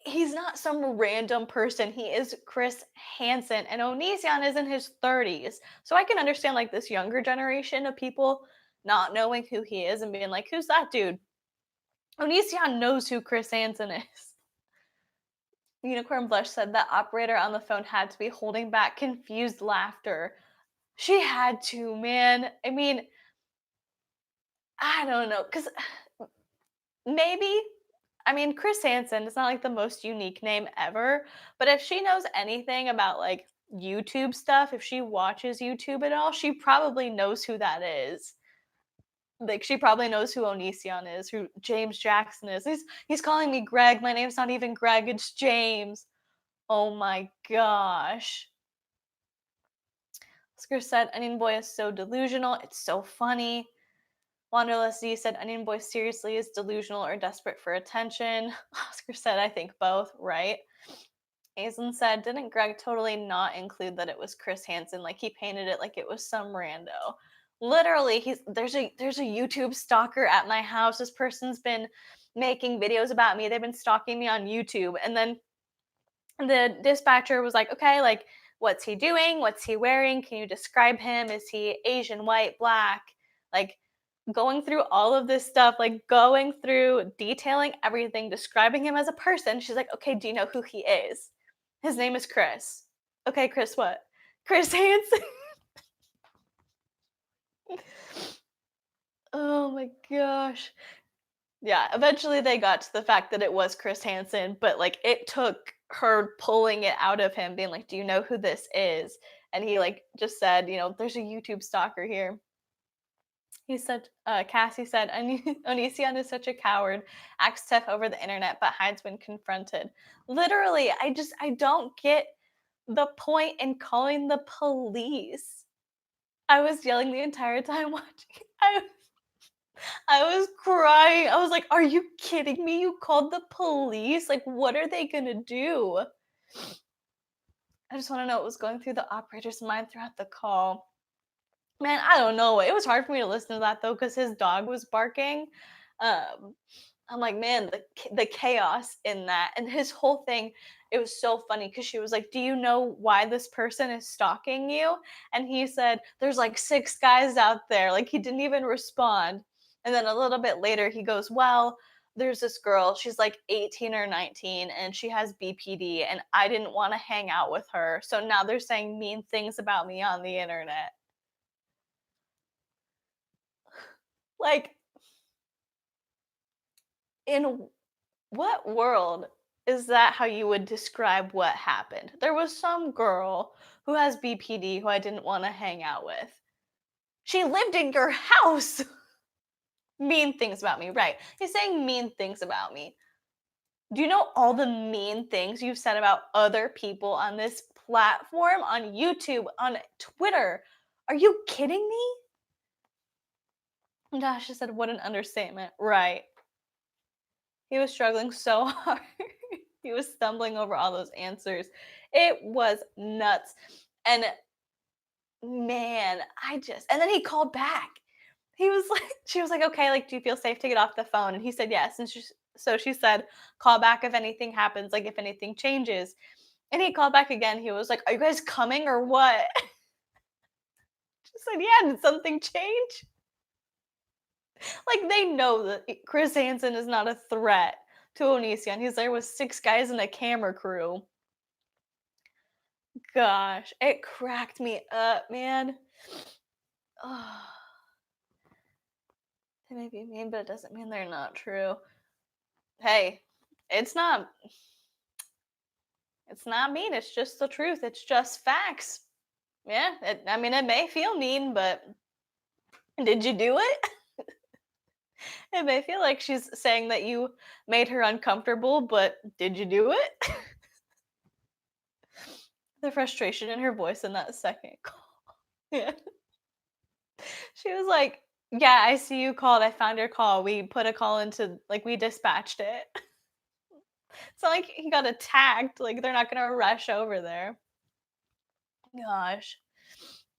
A: he's not some random person. He is Chris Hansen, and Onision is in his 30s. So I can understand, like, this younger generation of people not knowing who he is and being like, "Who's that dude?" Onision knows who Chris Hansen is. Unicorn Blush said that operator on the phone had to be holding back confused laughter. She had to, man. I mean, I don't know, because maybe, I mean, Chris Hansen is not like the most unique name ever, but if she knows anything about like YouTube stuff, if she watches YouTube at all, she probably knows who that is. Like, she probably knows who Onision is, who James Jackson is. He's calling me Greg. My name's not even Greg, it's James. Oh my gosh. Oscar said, Onion Boy is so delusional. It's so funny. Wanderlust Z said, Onion Boy seriously is delusional or desperate for attention. Oscar said, I think both, right? Aizen said, didn't Greg totally not include that it was Chris Hansen? Like, he painted it like it was some rando. Literally, there's a YouTube stalker at my house. This person's been making videos about me. They've been stalking me on YouTube. And then the dispatcher was like, okay, like, what's he doing? What's he wearing? Can you describe him? Is he Asian, white, black? Like, going through all of this stuff, like going through detailing everything, describing him as a person. She's like, okay, do you know who he is? His name is Chris. Okay, Chris, what? Chris Hansen. Oh my gosh. Yeah, eventually they got to the fact that it was Chris Hansen, but like it took her pulling it out of him, being like, "Do you know who this is?" And he like just said, "There's a YouTube stalker here." He said, Cassie said, Onision is such a coward, acts tough over the internet, but hides when confronted. Literally, I don't get the point in calling the police. I was yelling the entire time watching. I was crying. I was like, "Are you kidding me? You called the police? Like, what are they gonna do?" I just wanna know what was going through the operator's mind throughout the call. Man, I don't know. It was hard for me to listen to that though, because his dog was barking. Um, I'm like, man, the chaos in that, and his whole thing. It was so funny because she was like, "Do you know why this person is stalking you?" And he said, "There's like 6 guys out there." Like, he didn't even respond. And then a little bit later, he goes, "Well, there's this girl. She's like 18 or 19, and she has BPD, and I didn't want to hang out with her. So now they're saying mean things about me on the internet." Like, in what world is that how you would describe what happened? There was some girl who has BPD who I didn't want to hang out with. She lived in your house. Mean things about me, right? He's saying mean things about me. Do you know all the mean things you've said about other people on this platform, on YouTube, on Twitter? Are you kidding me? Dasha said, what an understatement. Right. He was struggling so hard. He was stumbling over all those answers. It was nuts. And man, and then he called back. He was like, she was like, okay, like, do you feel safe to get off the phone? And he said, yes. And so she said, call back if anything happens, like if anything changes. And he called back again. He was like, are you guys coming or what? She said, yeah, did something change? Like, they know that Chris Hansen is not a threat to Onision. He's there with 6 guys and a camera crew. Gosh, it cracked me up, man. Oh, they may be mean, but it doesn't mean they're not true. Hey, it's not it's not mean, it's just the truth. It's just facts. Yeah, I mean, it may feel mean, but did you do it? It may feel like she's saying that you made her uncomfortable, but did you do it? The frustration in her voice in that second call. Yeah. She was like, Yeah, I see you called. I found your call. We put a call into like we dispatched it. It's not like he got attacked. Like they're not gonna rush over there. Gosh,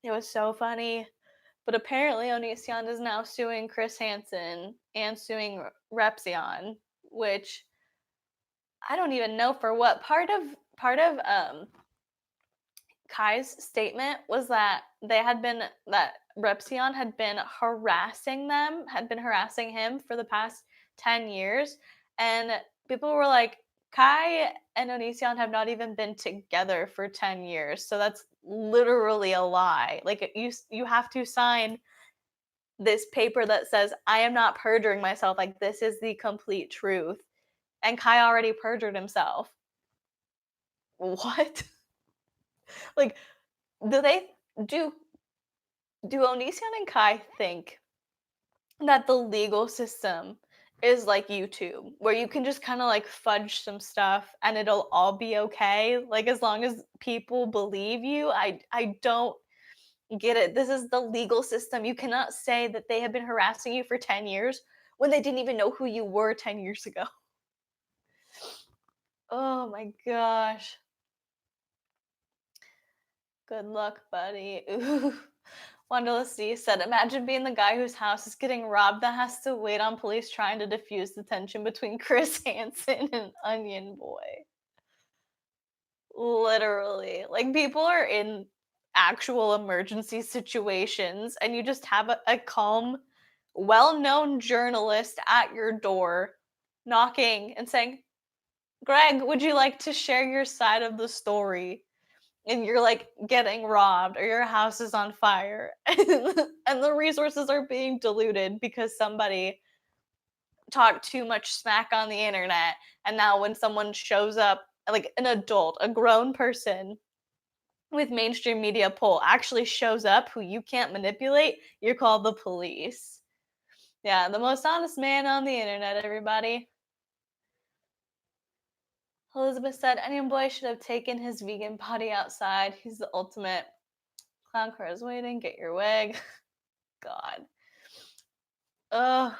A: it was so funny. But apparently, Onision is now suing Chris Hansen and suing Repzion, which I don't even know for what. Part of Kai's statement was that Repzion had been harassing him for the past 10 years. And people were like, Kai and Onision have not even been together for 10 years. So that's literally a lie. Like you have to sign this paper that says, I am not perjuring myself. Like this is the complete truth. And Kai already perjured himself. What? Like, do they do do Onision and Kai think that the legal system is like YouTube, where you can just kind of like fudge some stuff and it'll all be okay? Like as long as people believe you, I don't get it. This is the legal system. You cannot say that they have been harassing you for 10 years when they didn't even know who you were 10 years ago. Oh my gosh. Good luck, buddy. Ooh. Wanda C said, imagine being the guy whose house is getting robbed that has to wait on police trying to diffuse the tension between Chris Hansen and Onion Boy. Literally. Like, people are in actual emergency situations, and you just have a calm, well known journalist at your door knocking and saying, Greg, would you like to share your side of the story? And you're like getting robbed or your house is on fire and the resources are being diluted because somebody talked too much smack on the internet, and now when someone shows up, like an adult, a grown person with mainstream media pull actually shows up who you can't manipulate, you're called the police. Yeah, the most honest man on the internet, everybody. Elizabeth said, Onion Boy should have taken his vegan potty outside. He's the ultimate. Clown car is waiting. Get your wig. God. Ugh.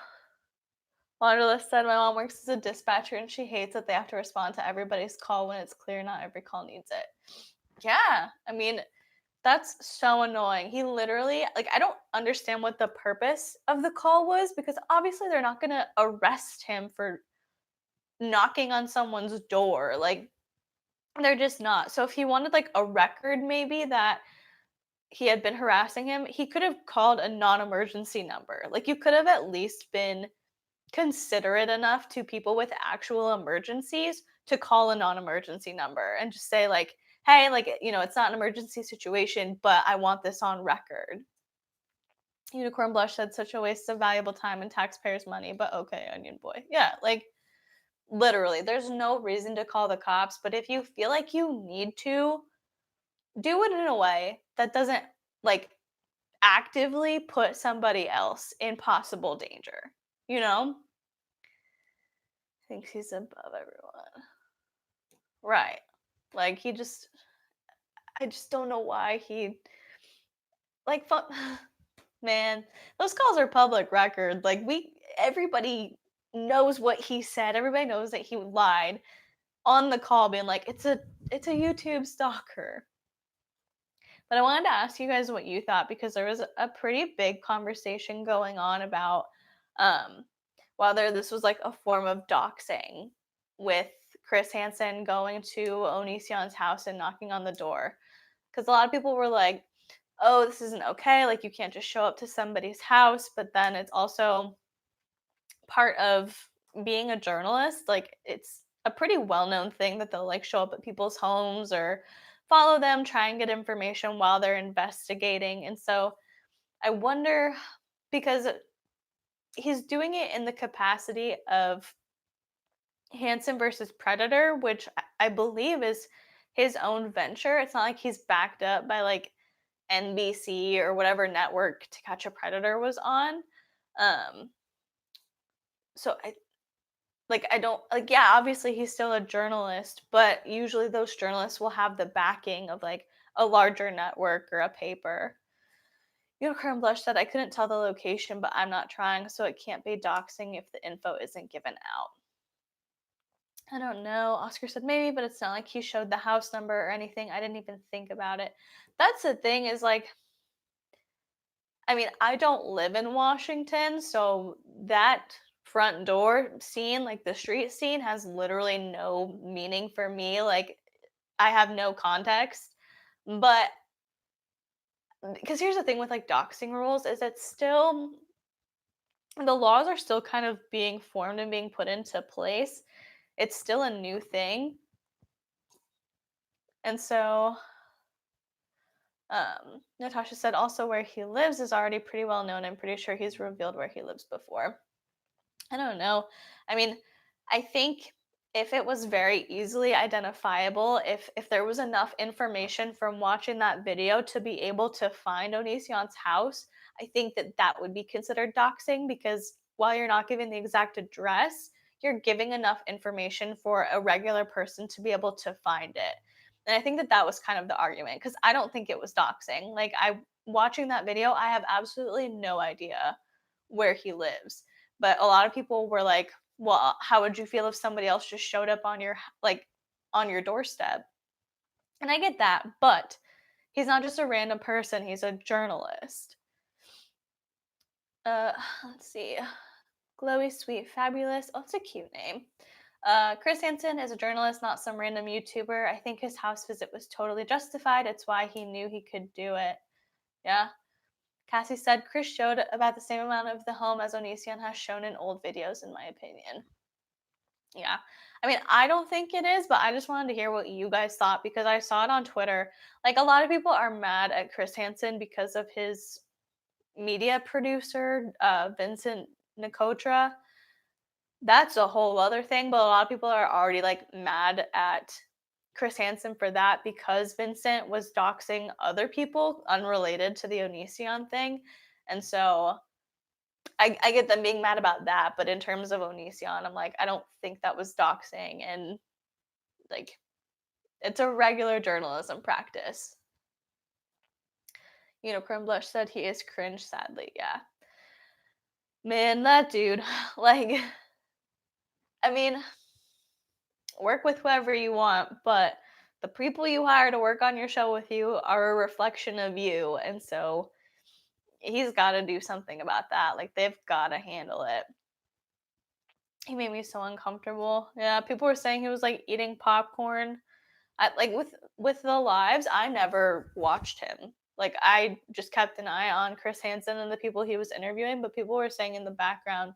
A: Wanderlust said, my mom works as a dispatcher and she hates that they have to respond to everybody's call when it's clear not every call needs it. Yeah, I mean, that's so annoying. He literally, like, I don't understand what the purpose of the call was because obviously they're not going to arrest him for knocking on someone's door. Like, they're just not. So if he wanted, like, a record maybe that he had been harassing him, he could have called a non emergency number. Like, you could have at least been considerate enough to people with actual emergencies to call a non-emergency number and just say like, hey, like, it's not an emergency situation, but I want this on record. Unicorn Blush said, such a waste of valuable time and taxpayers money, but okay, Onion Boy. Yeah, like, literally, there's no reason to call the cops, but if you feel like you need to, do it in a way that doesn't like actively put somebody else in possible danger, you know? Thinks he's above everyone. Right. Like I just don't know why he like man, those calls are public record. Like everybody knows what he said. Everybody knows that he lied on the call being like it's a YouTube stalker. But I wanted to ask you guys what you thought because there was a pretty big conversation going on about um, whether this was like a form of doxing with Chris Hansen going to Onision's house and knocking on the door. Because a lot of people were like, oh, this isn't okay. Like, you can't just show up to somebody's house. But then it's also part of being a journalist. Like, it's a pretty well known thing that they'll like show up at people's homes or follow them, try and get information while they're investigating. And so I wonder because he's doing it in the capacity of Hansen versus Predator, which I believe is his own venture. It's not like he's backed up by like NBC or whatever network To Catch a Predator was on. Um, so I don't like, yeah, obviously he's still a journalist, but usually those journalists will have the backing of like a larger network or a paper. Unicorn Blush said, I couldn't tell the location, but I'm not trying, so it can't be doxing if the info isn't given out. I don't know. Oscar said maybe, but it's not like he showed the house number or anything. I didn't even think about it. That's the thing is like, I mean, I don't live in Washington, so that front door scene, like the street scene, has literally no meaning for me. Like, I have no context. But because here's the thing with like doxing rules is it's still the laws are still kind of being formed and being put into place. It's still a new thing. And so Natasha said also where he lives is already pretty well known. I'm pretty sure he's revealed where he lives before. I don't know. I mean, I think if it was very easily identifiable, if there was enough information from watching that video to be able to find Onision's house, I think that that would be considered doxing because while you're not giving the exact address, you're giving enough information for a regular person to be able to find it. And I think that that was kind of the argument because I don't think it was doxing. Like I watching that video, I have absolutely no idea where he lives, but a lot of people were like, well, how would you feel if somebody else just showed up on your like on your doorstep? And I get that, but he's not just a random person, he's a journalist. Uh let's see. Glowy Sweet Fabulous. Oh, it's a cute name. Chris Hansen is a journalist, not some random YouTuber. I think his house visit was totally justified. It's why he knew he could do it. Yeah. Cassie said Chris showed about the same amount of the home as Onision has shown in old videos, in my opinion. Yeah. I mean, I don't think it is, but I just wanted to hear what you guys thought because I saw it on Twitter. Like, a lot of people are mad at Chris Hansen because of his media producer, Vincent Nicotra. That's a whole other thing, but a lot of people are already like mad at Chris Hansen for that because Vincent was doxing other people unrelated to the Onision thing. And so I get them being mad about that, but in terms of Onision, I'm like, I don't think that was doxing and like it's a regular journalism practice. Unicorn Blush said he is cringe, sadly. Yeah. Man, that dude, like, I mean, work with whoever you want, but the people you hire to work on your show with you are a reflection of you. And so he's got to do something about that. Like, they've got to handle it. He made me so uncomfortable. Yeah, people were saying he was like eating popcorn. I like with the lives, I never watched him. Like I just kept an eye on Chris Hansen and the people he was interviewing, but people were saying in the background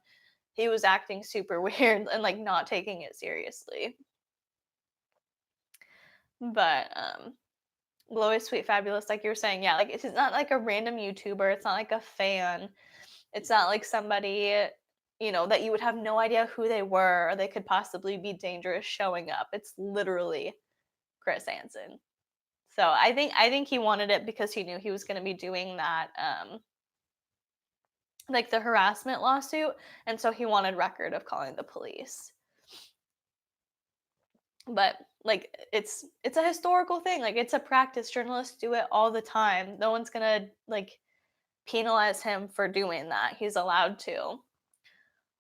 A: he was acting super weird and like not taking it seriously. But Glowy Sweet Fabulous, like you were saying, yeah, like it's not like a random YouTuber, it's not like a fan. It's not like somebody that you would have no idea who they were or they could possibly be dangerous showing up. It's literally Chris Hansen. So I think he wanted it because he knew he was going to be doing that like the harassment lawsuit, and so he wanted record of calling the police. But like it's a historical thing. Like it's a practice. Journalists do it all the time. No one's going to like penalize him for doing that. He's allowed to.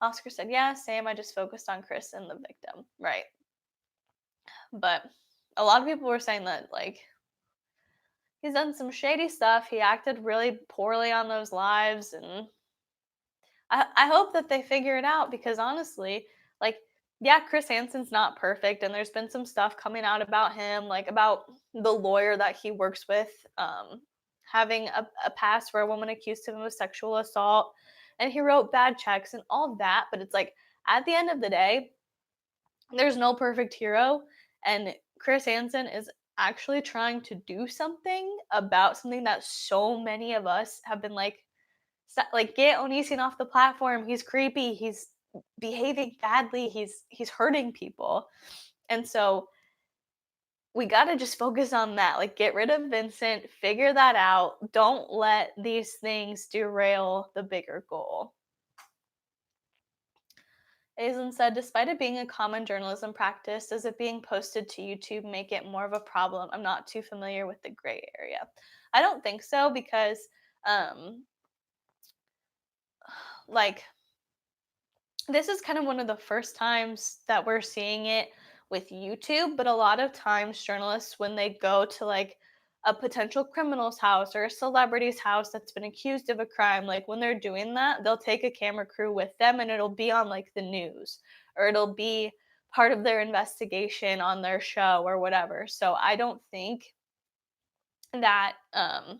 A: Oscar said, "Yeah, same. I just focused on Chris and the victim." Right. But a lot of people were saying that like he's done some shady stuff. He acted really poorly on those lives, and I hope that they figure it out because honestly, like, yeah, Chris Hansen's not perfect, and there's been some stuff coming out about him, like about the lawyer that he works with, having a past where a woman accused him of sexual assault, and he wrote bad checks and all that. But it's like at the end of the day, there's no perfect hero, and Chris Hansen is actually trying to do something about something that so many of us have been like get Onision off the platform. He's creepy. He's behaving badly. He's hurting people. And so we got to just focus on that. Like get rid of Vincent, figure that out. Don't let these things derail the bigger goal. Aizen said, despite it being a common journalism practice, does it being posted to YouTube make it more of a problem? I'm not too familiar with the gray area. I don't think so because Um, like this is kind of one of the first times that we're seeing it with YouTube, but a lot of times journalists, when they go to like a potential criminal's house or a celebrity's house that's been accused of a crime, like when they're doing that, they'll take a camera crew with them and it'll be on like the news, or it'll be part of their investigation on their show or whatever. So I don't think that I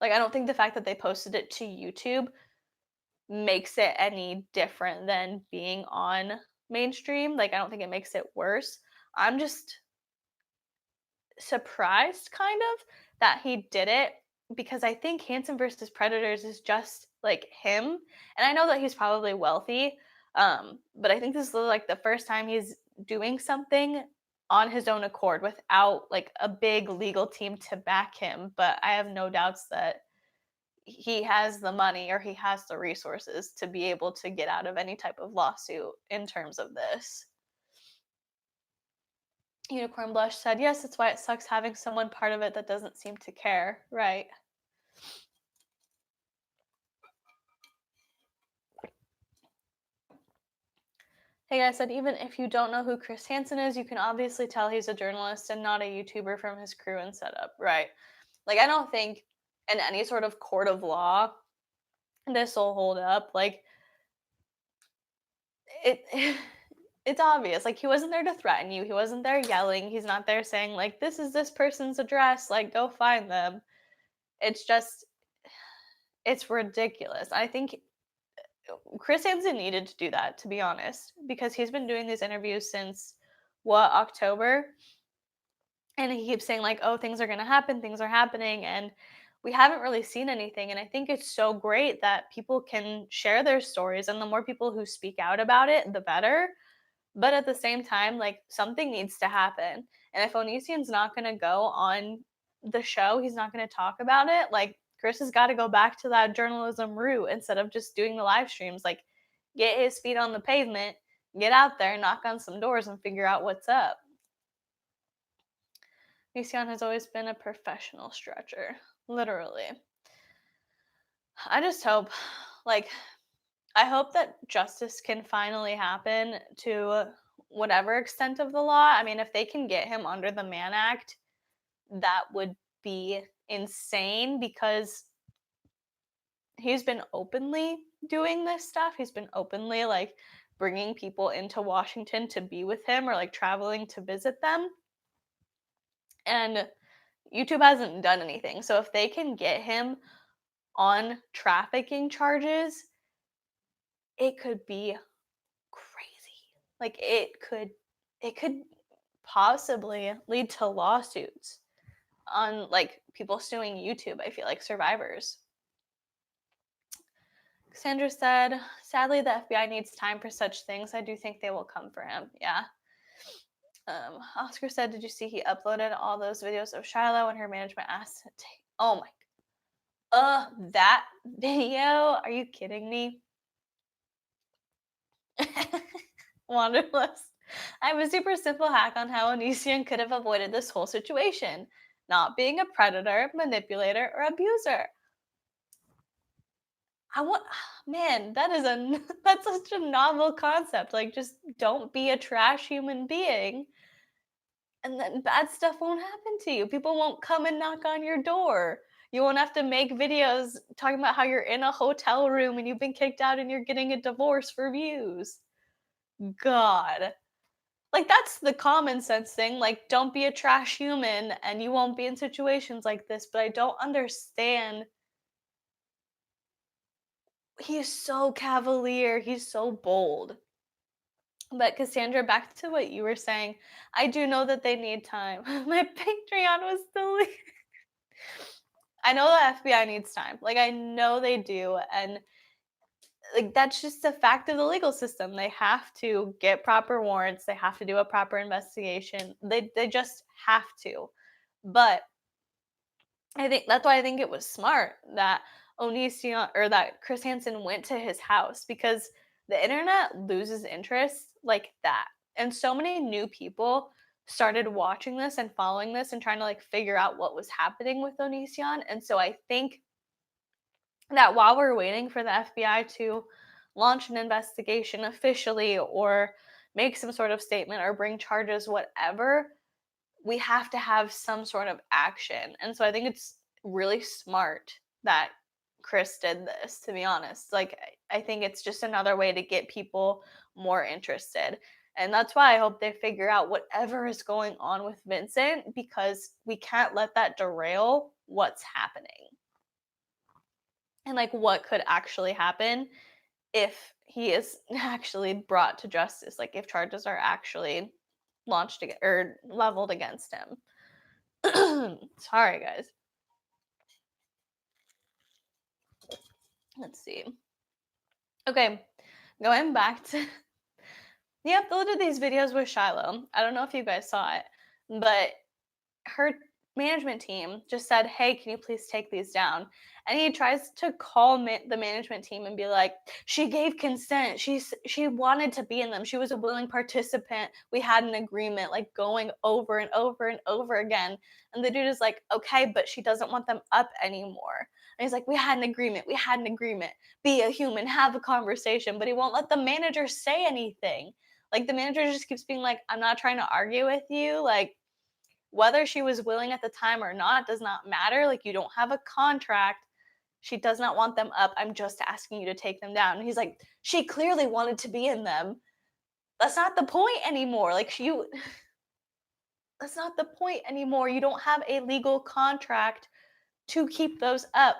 A: don't think the fact that they posted it to YouTube makes it any different than being on mainstream. Like, I don't think it makes it worse. I'm just surprised, kind of, that he did it because I think Hansen versus Predators is just like him. And I know that he's probably wealthy, but I think this is like the first time he's doing something on his own accord without like a big legal team to back him. But I have no doubts that he has the money or he has the resources to be able to get out of any type of lawsuit in terms of this. Unicorn Blush said, yes, that's why it sucks having someone part of it that doesn't seem to care. Right. Hey guys said, even if you don't know who Chris Hansen is, you can obviously tell he's a journalist and not a YouTuber from his crew and setup. Right. Like, I don't think in any sort of court of law this will hold up. Like, it it's obvious. Like, he wasn't there to threaten you. He wasn't there yelling. He's not there saying like, this is this person's address, like go find them. It's just it's ridiculous. I think Chris Hansen needed to do that, to be honest, because he's been doing these interviews since what, October? And he keeps saying like, oh, things are going to happen, things are happening, and we haven't really seen anything. And I think it's so great that people can share their stories, and the more people who speak out about it, the better. But at the same time, like, something needs to happen. And if Onision's not going to go on the show, he's not going to talk about it. Like, Chris has got to go back to that journalism route instead of just doing the live streams. Like, get his feet on the pavement, get out there, knock on some doors, and figure out what's up. Onision has always been a professional stretcher, literally. I just hope, like, I hope that justice can finally happen to whatever extent of the law. I mean, if they can get him under the Mann Act, that would be insane because he's been openly doing this stuff. He's been openly like bringing people into Washington to be with him or like traveling to visit them. And YouTube hasn't done anything. So if they can get him on trafficking charges, it could be crazy. Like it could possibly lead to lawsuits on like people suing YouTube, I feel like survivors. Cassandra said, sadly the FBI needs time for such things. I do think they will come for him. Yeah. Oscar said, did you see he uploaded all those videos of Shiloh and her management asked to take, oh my, that video? Are you kidding me? Wanderlust. I have a super simple hack on how Onision could have avoided this whole situation. Not being a predator, manipulator, or abuser. I want, man, that is a that's such a novel concept. Like, just don't be a trash human being, and then bad stuff won't happen to you. People won't come and knock on your door. You won't have to make videos talking about how you're in a hotel room and you've been kicked out and you're getting a divorce for views. God. Like, that's the common sense thing. Like, don't be a trash human and you won't be in situations like this. But I don't understand. He's so cavalier. He's so bold. But Cassandra, back to what you were saying, I do know that they need time. My Patreon was deleted. I know the FBI needs time. Like, I know they do. And like, that's just a fact of the legal system. They have to get proper warrants. They have to do a proper investigation. They just have to. But I think that's why I think it was smart that Onision or that Chris Hansen went to his house, because the internet loses interest like that. And so many new people started watching this and following this and trying to like figure out what was happening with Onision. And so I think that while we're waiting for the FBI to launch an investigation officially or make some sort of statement or bring charges, whatever, we have to have some sort of action. And so I think it's really smart that Chris did this, to be honest. Like, I think it's just another way to get people more interested. And that's why I hope they figure out whatever is going on with Vincent, because we can't let that derail what's happening and like what could actually happen if he is actually brought to justice, like if charges are actually launched or leveled against him. Sorry, guys. Let's see. Okay, going back to he uploaded these videos with Shiloh. I don't know if you guys saw it, but her management team just said, "Hey, can you please take these down?" And he tries to call the management team and be like, "She gave consent. She wanted to be in them. She was a willing participant. We had an agreement." Like going over and over and over again. And the dude is like, "Okay, but she doesn't want them up anymore." And he's like, "We had an agreement. We had an agreement. Be a human. Have a conversation." But he won't let the manager say anything. Like the manager just keeps being like, "I'm not trying to argue with you. Like, whether she was willing at the time or not does not matter. Like, you don't have a contract. She does not want them up. I'm just asking you to take them down." And he's like, "She clearly wanted to be in them. That's not the point anymore. Like, you, that's not the point anymore. You don't have a legal contract to keep those up.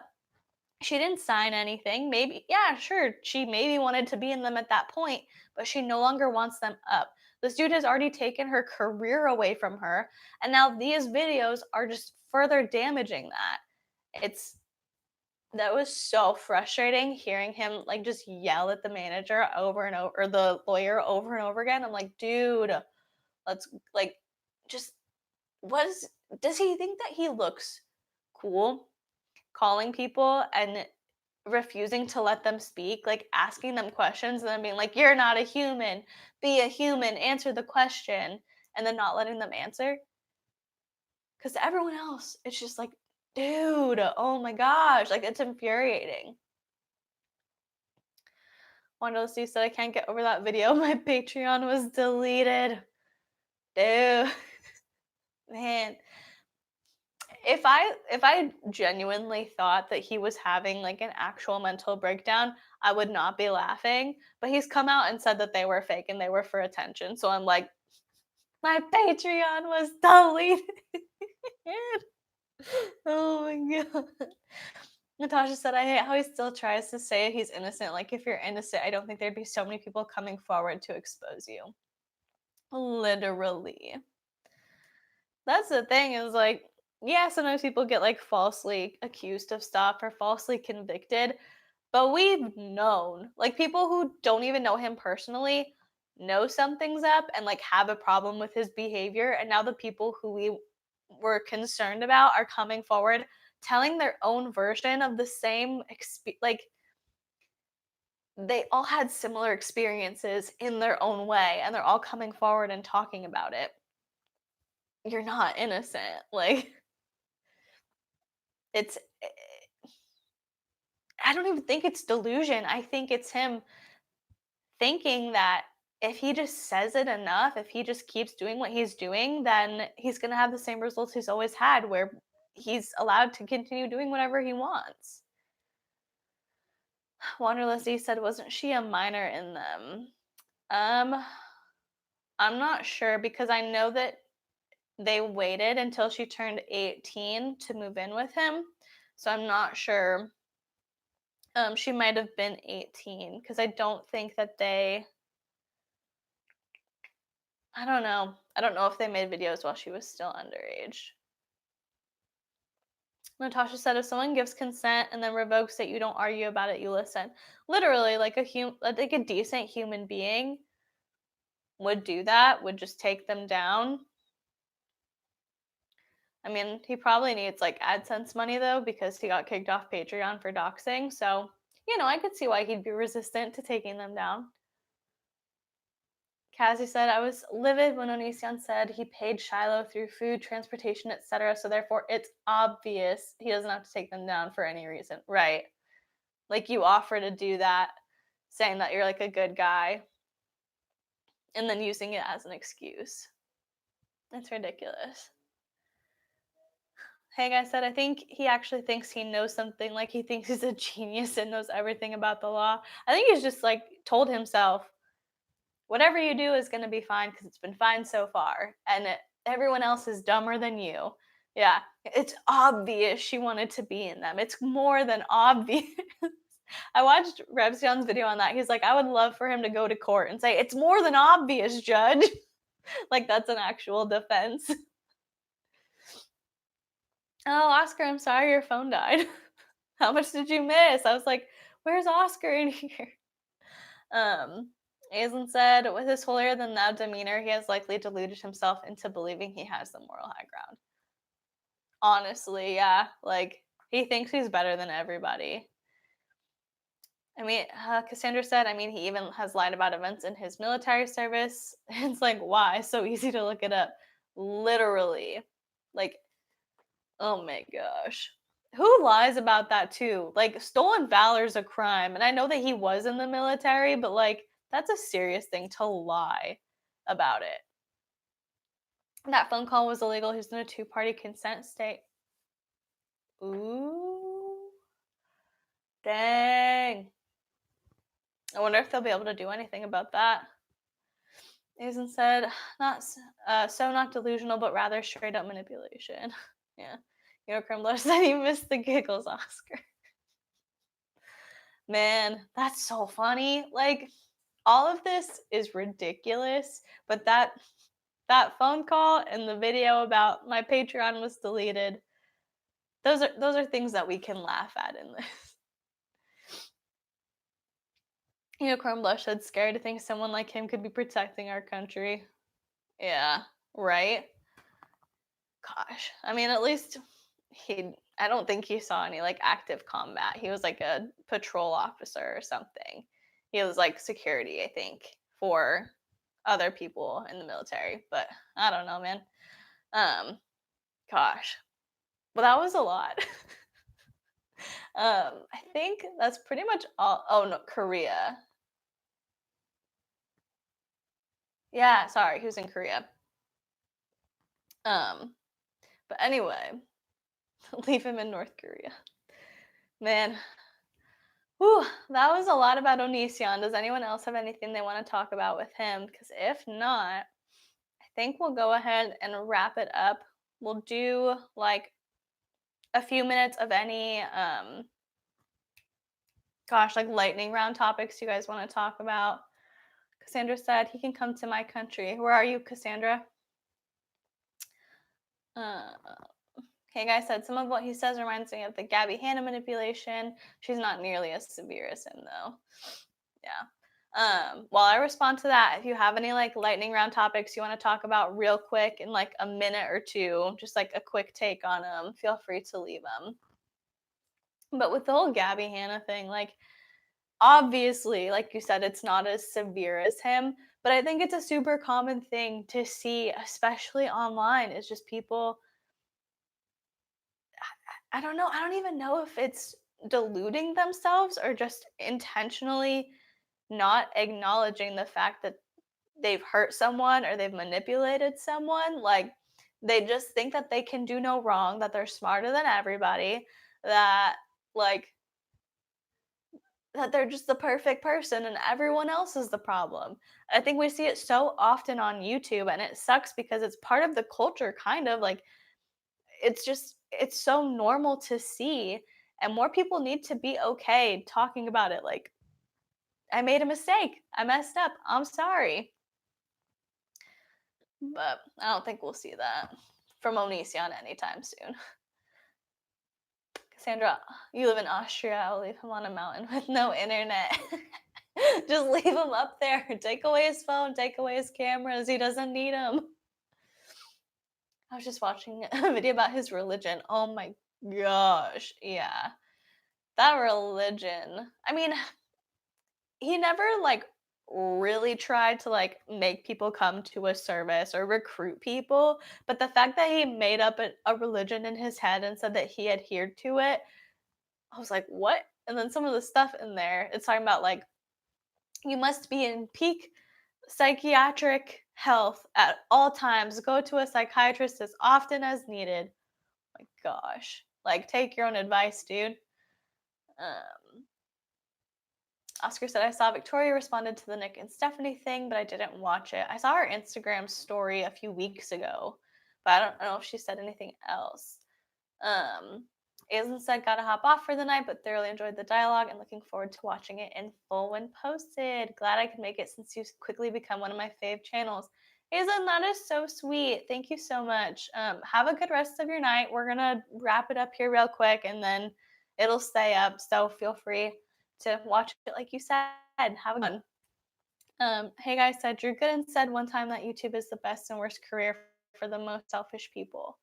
A: She didn't sign anything. Maybe, yeah, sure, she maybe wanted to be in them at that point, but she no longer wants them up. This dude has already taken her career away from her, and now these videos are just further damaging that. It's that was so frustrating hearing him like just yell at the manager over and over, or the lawyer over and over again. I'm like, dude, let's like just what is does he think that he looks cool calling people and refusing to let them speak, like asking them questions and then being like, "You're not a human. Be a human. Answer the question," and then not letting them answer? Because everyone else, it's just like, dude, oh my gosh, like it's infuriating. Wanda Lucy said, "I can't get over that video. My Patreon was deleted." Dude, man, if I genuinely thought that he was having like an actual mental breakdown, I would not be laughing. But he's come out and said that they were fake and they were for attention. So I'm like, my Patreon was deleted. Oh my god. Natasha said, "I hate how he still tries to say he's innocent. Like, if you're innocent, I don't think there'd be so many people coming forward to expose you." Literally. That's the thing is like, yeah, sometimes people get like falsely accused of stuff or falsely convicted, but we've known, like people who don't even know him personally know something's up and like have a problem with his behavior. And now the people who we were concerned about are coming forward telling their own version of the same like they all had similar experiences in their own way and they're all coming forward and talking about it. You're not innocent. Like it's I don't even think it's delusion. I think it's him thinking that if he just says it enough, if he just keeps doing what he's doing, then he's going to have the same results he's always had, where he's allowed to continue doing whatever he wants. Wanderlust D said, "Wasn't she a minor in them?" Um, I'm not sure because I know that they waited until she turned 18 to move in with him. So I'm not sure. She might have been 18 because I don't think that I don't know. I don't know if they made videos while she was still underage. Natasha said, "If someone gives consent and then revokes it, you don't argue about it, you listen." Literally, like like a decent human being would do that, would just take them down. I mean, he probably needs like AdSense money though, because he got kicked off Patreon for doxing. So, I could see why he'd be resistant to taking them down. Cassie said, "I was livid when Onision said he paid Shiloh through food, transportation, etc. So therefore, it's obvious he doesn't have to take them down for any reason." Right. Like, you offer to do that, saying that you're, like, a good guy, and then using it as an excuse. It's ridiculous. Hey, guy said, I think he actually thinks he knows something, like, he thinks he's a genius and knows everything about the law. I think he's just, like, told himself, "Whatever you do is gonna be fine because it's been fine so far, and everyone else is dumber than you." Yeah, it's obvious she wanted to be in them. It's more than obvious. I watched Revsion's video on that. He's like, "I would love for him to go to court and say, 'It's more than obvious, judge.'" Like, that's an actual defense. "Oh, Oscar, I'm sorry your phone died. How much did you miss?" I was like, "Where's Oscar in here?" Um, Aizen said, "With his holier than thou demeanor, he has likely deluded himself into believing he has the moral high ground." Honestly, yeah. Like, he thinks he's better than everybody. I mean, Cassandra said, I mean, he even has lied about events in his military service. It's like, why? So easy to look it up. Literally. Like, oh my gosh. Who lies about that too? Like, stolen valor is a crime. And I know that he was in the military, but like, that's a serious thing to lie about it. That phone call was illegal. He was in a two-party consent state. Ooh. Dang. I wonder if they'll be able to do anything about that. Aizen said, not so not delusional, but rather straight up manipulation. Yeah. Crimble said he missed the giggles, Oscar. Man, that's so funny. Like, all of this is ridiculous, but that phone call and the video about my Patreon was deleted. Those are things that we can laugh at in this. Blush said, scary to think someone like him could be protecting our country. Yeah, right? Gosh. I mean, at least I don't think he saw any like active combat. He was like a patrol officer or something. He was like security, I think, for other people in the military. But I don't know, man. Gosh. Well, that was a lot. I think that's pretty much all. Oh no, Korea. Yeah, sorry, he was in Korea. But anyway, leave him in North Korea. Man, whew, that was a lot about Onision. Does anyone else have anything they want to talk about with him? Because if not, I think we'll go ahead and wrap it up. We'll do like a few minutes of any like lightning round topics you guys want to talk about. Cassandra said he can come to my country. Where are you, Cassandra? Okay, guys said some of what he says reminds me of the Gabby Hanna manipulation. She's not nearly as severe as him though. Yeah. While I respond to that, if you have any like lightning round topics you want to talk about real quick in like a minute or two, just like a quick take on them, feel free to leave them. But with the whole Gabby Hanna thing, like obviously, like you said, it's not as severe as him, but I think it's a super common thing to see, especially online. It's just people, I don't know. I don't even know if it's deluding themselves or just intentionally not acknowledging the fact that they've hurt someone or they've manipulated someone. Like, they just think that they can do no wrong, that they're smarter than everybody, that, like, that they're just the perfect person and everyone else is the problem. I think we see it so often on YouTube, and it sucks because it's part of the culture, kind of. Like, it's so normal to see, and more people need to be okay talking about it. Like, I made a mistake, I messed up, I'm sorry. But I don't think we'll see that from Onision anytime soon. Cassandra, you live in Austria. I'll leave him on a mountain with no internet. Just leave him up there. Take away his phone, take away his cameras. He doesn't need them. I was just watching a video about his religion. Oh my gosh. Yeah. That religion. I mean, he never like really tried to like make people come to a service or recruit people, but the fact that he made up a religion in his head and said that he adhered to it, I was like, what And then some of the stuff in there, it's talking about like you must be in peak psychiatric health at all times. Go to a psychiatrist as often as needed. My gosh. Like, take your own advice, dude. Um, Oscar said, I saw Victoria responded to the Nick and Stephanie thing, but I didn't watch it. I saw her Instagram story a few weeks ago, but I don't know if she said anything else. Um, Aislinn said, gotta hop off for the night, but thoroughly enjoyed the dialogue and looking forward to watching it in full when posted. Glad I could make it since you quickly become one of my fave channels. Aislinn, that is so sweet. Thank you so much. Have a good rest of your night. We're gonna wrap it up here real quick and then it'll stay up. So feel free to watch it like you said. Have a good one. Hey guys, said Drew Gooden said one time that YouTube is the best and worst career for the most selfish people.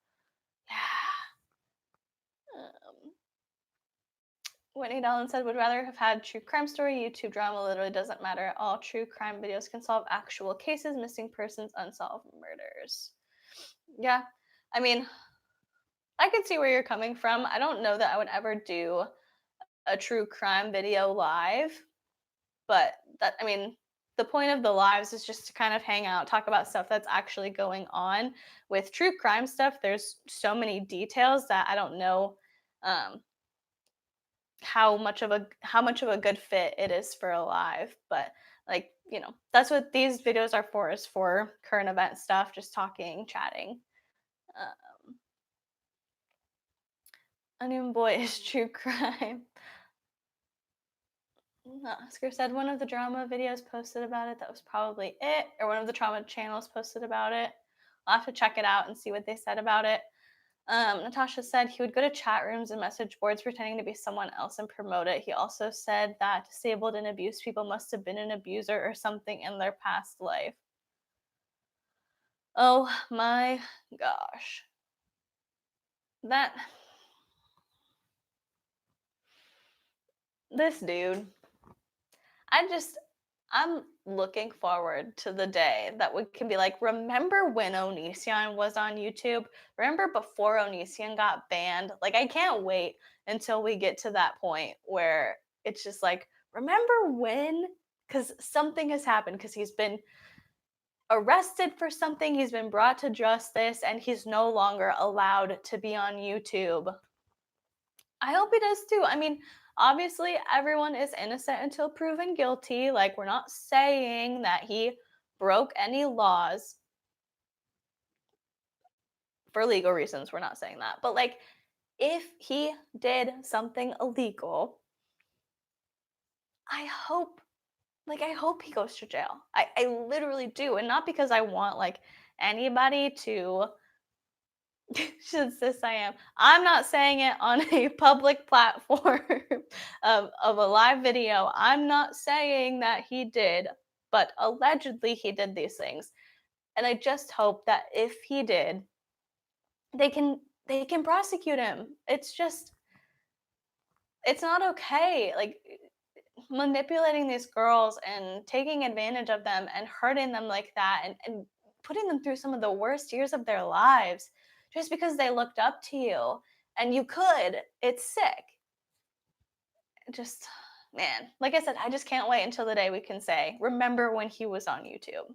A: Yeah. Um, Whitney Dallin said, would rather have had true crime story. YouTube drama literally doesn't matter at all. True crime videos can solve actual cases, missing persons, unsolved murders. Yeah, I mean, I can see where you're coming from. I don't know that I would ever do a true crime video live, but that, I mean, the point of the lives is just to kind of hang out, talk about stuff that's actually going on. With true crime stuff, there's so many details that I don't know um, how much of a good fit it is for a live, but like, that's what these videos are for, is for current event stuff, just talking, chatting. um Onion Boy is true crime. Oscar said one of the drama videos posted about it, that was probably it, or one of the trauma channels posted about it. I'll have to check it out and see what they said about it. Natasha said he would go to chat rooms and message boards pretending to be someone else and promote it. He also said that disabled and abused people must have been an abuser or something in their past life. Oh my gosh. That. This dude. I'm looking forward to the day that we can be like, remember when Onision was on YouTube? Remember before Onision got banned? Like, I can't wait until we get to that point where it's just like, remember when? Because something has happened, because he's been arrested for something, he's been brought to justice, and he's no longer allowed to be on YouTube. I hope he does too. I mean, obviously, everyone is innocent until proven guilty. Like, we're not saying that he broke any laws for legal reasons. We're not saying that. But, like, if he did something illegal, I hope, I hope he goes to jail. I literally do. And not because I want, like, anybody to should sis I am. I'm not saying it on a public platform of a live video. I'm not saying that he did, but allegedly he did these things. And I just hope that if he did, they can prosecute him. It's not okay. Like, manipulating these girls and taking advantage of them and hurting them like that, and putting them through some of the worst years of their lives just because they looked up to you and you could. It's sick. Just, man, like I said, I just can't wait until the day we can say, remember when he was on YouTube.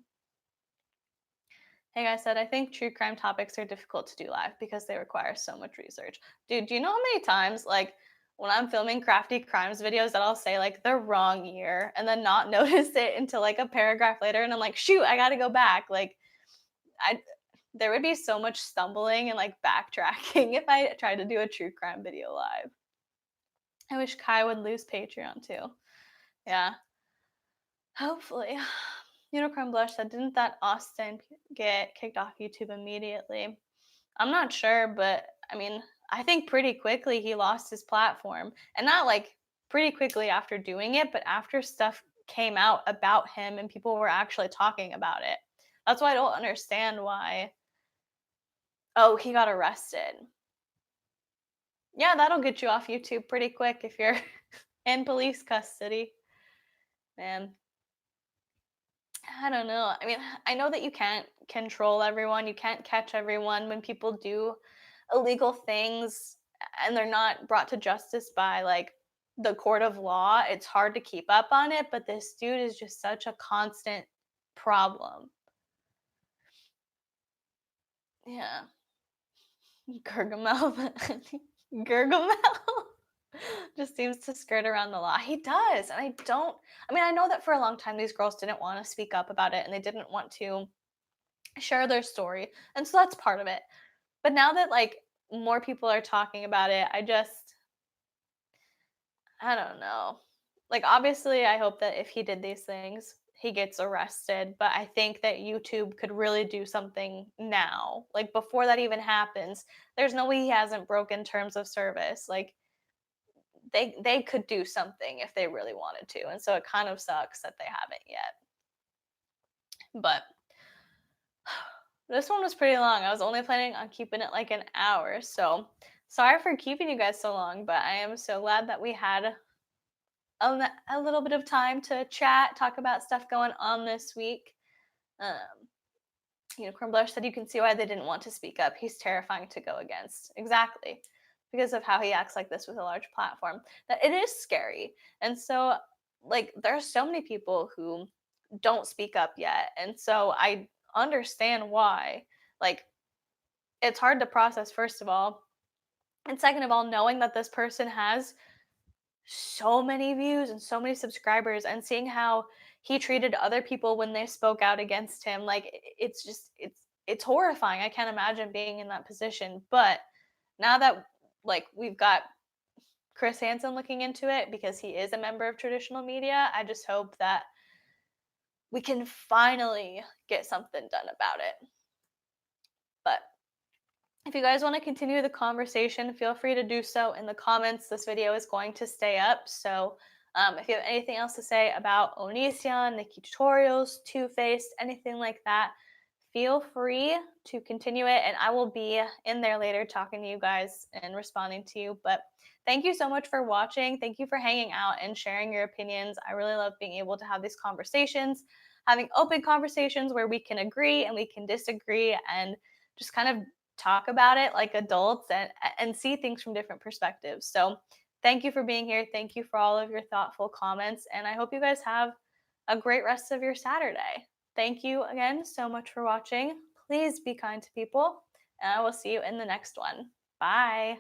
A: Hey guys, said I think true crime topics are difficult to do live because they require so much research. Dude, do you know how many times, like, when I'm filming crafty crimes videos, that I'll say like the wrong year and then not notice it until like a paragraph later, and I'm like, shoot, I got to go back. Like, I there would be so much stumbling and like backtracking if I tried to do a true crime video live. I wish Kai would lose Patreon too. Yeah, hopefully. Unicorn Blush said, didn't that Austin get kicked off YouTube immediately? I'm not sure, but I mean, I think pretty quickly he lost his platform. And not like pretty quickly after doing it, but after stuff came out about him and people were actually talking about it. That's why I don't understand why. Oh, he got arrested. Yeah, that'll get you off YouTube pretty quick if you're in police custody. Man, I don't know. I mean, I know that you can't control everyone, you can't catch everyone when people do illegal things and they're not brought to justice by like the court of law, it's hard to keep up on it, but this dude is just such a constant problem. Yeah. Gargamel. Gargamel just seems to skirt around the law. He does. And I mean, I know that for a long time these girls didn't want to speak up about it and they didn't want to share their story. And so that's part of it. But now that like more people are talking about it, I don't know. Like, obviously, I hope that if he did these things, he gets arrested. But I think that YouTube could really do something now. Like, before that even happens, there's no way he hasn't broken terms of service. Like, they could do something if they really wanted to. And so it kind of sucks that they haven't yet. But this one was pretty long. I was only planning on keeping it like an hour. So sorry for keeping you guys so long, but I am so glad that we had a little bit of time to chat, talk about stuff going on this week. Um, Crumbler said you can see why they didn't want to speak up. He's terrifying to go against. Exactly. Because of how he acts like this with a large platform. That it is scary. And so like there are so many people who don't speak up yet. And so I understand why. Like it's hard to process first of all. And second of all, knowing that this person has so many views and so many subscribers and seeing how he treated other people when they spoke out against him like it's just it's horrifying. I can't imagine being in that position, but now that like we've got Chris Hansen looking into it because he is a member of traditional media, I just hope that we can finally get something done about it. But if you guys want to continue the conversation, feel free to do so in the comments. This video is going to stay up. So if you have anything else to say about Onision, NikkieTutorials, Two-Faced, anything like that, feel free to continue it. And I will be in there later talking to you guys and responding to you. But thank you so much for watching. Thank you for hanging out and sharing your opinions. I really love being able to have these conversations, having open conversations where we can agree and we can disagree and just kind of talk about it like adults and see things from different perspectives. So thank you for being here. Thank you for all of your thoughtful comments. And I hope you guys have a great rest of your Saturday. Thank you again so much for watching. Please be kind to people, and I will see you in the next one. Bye.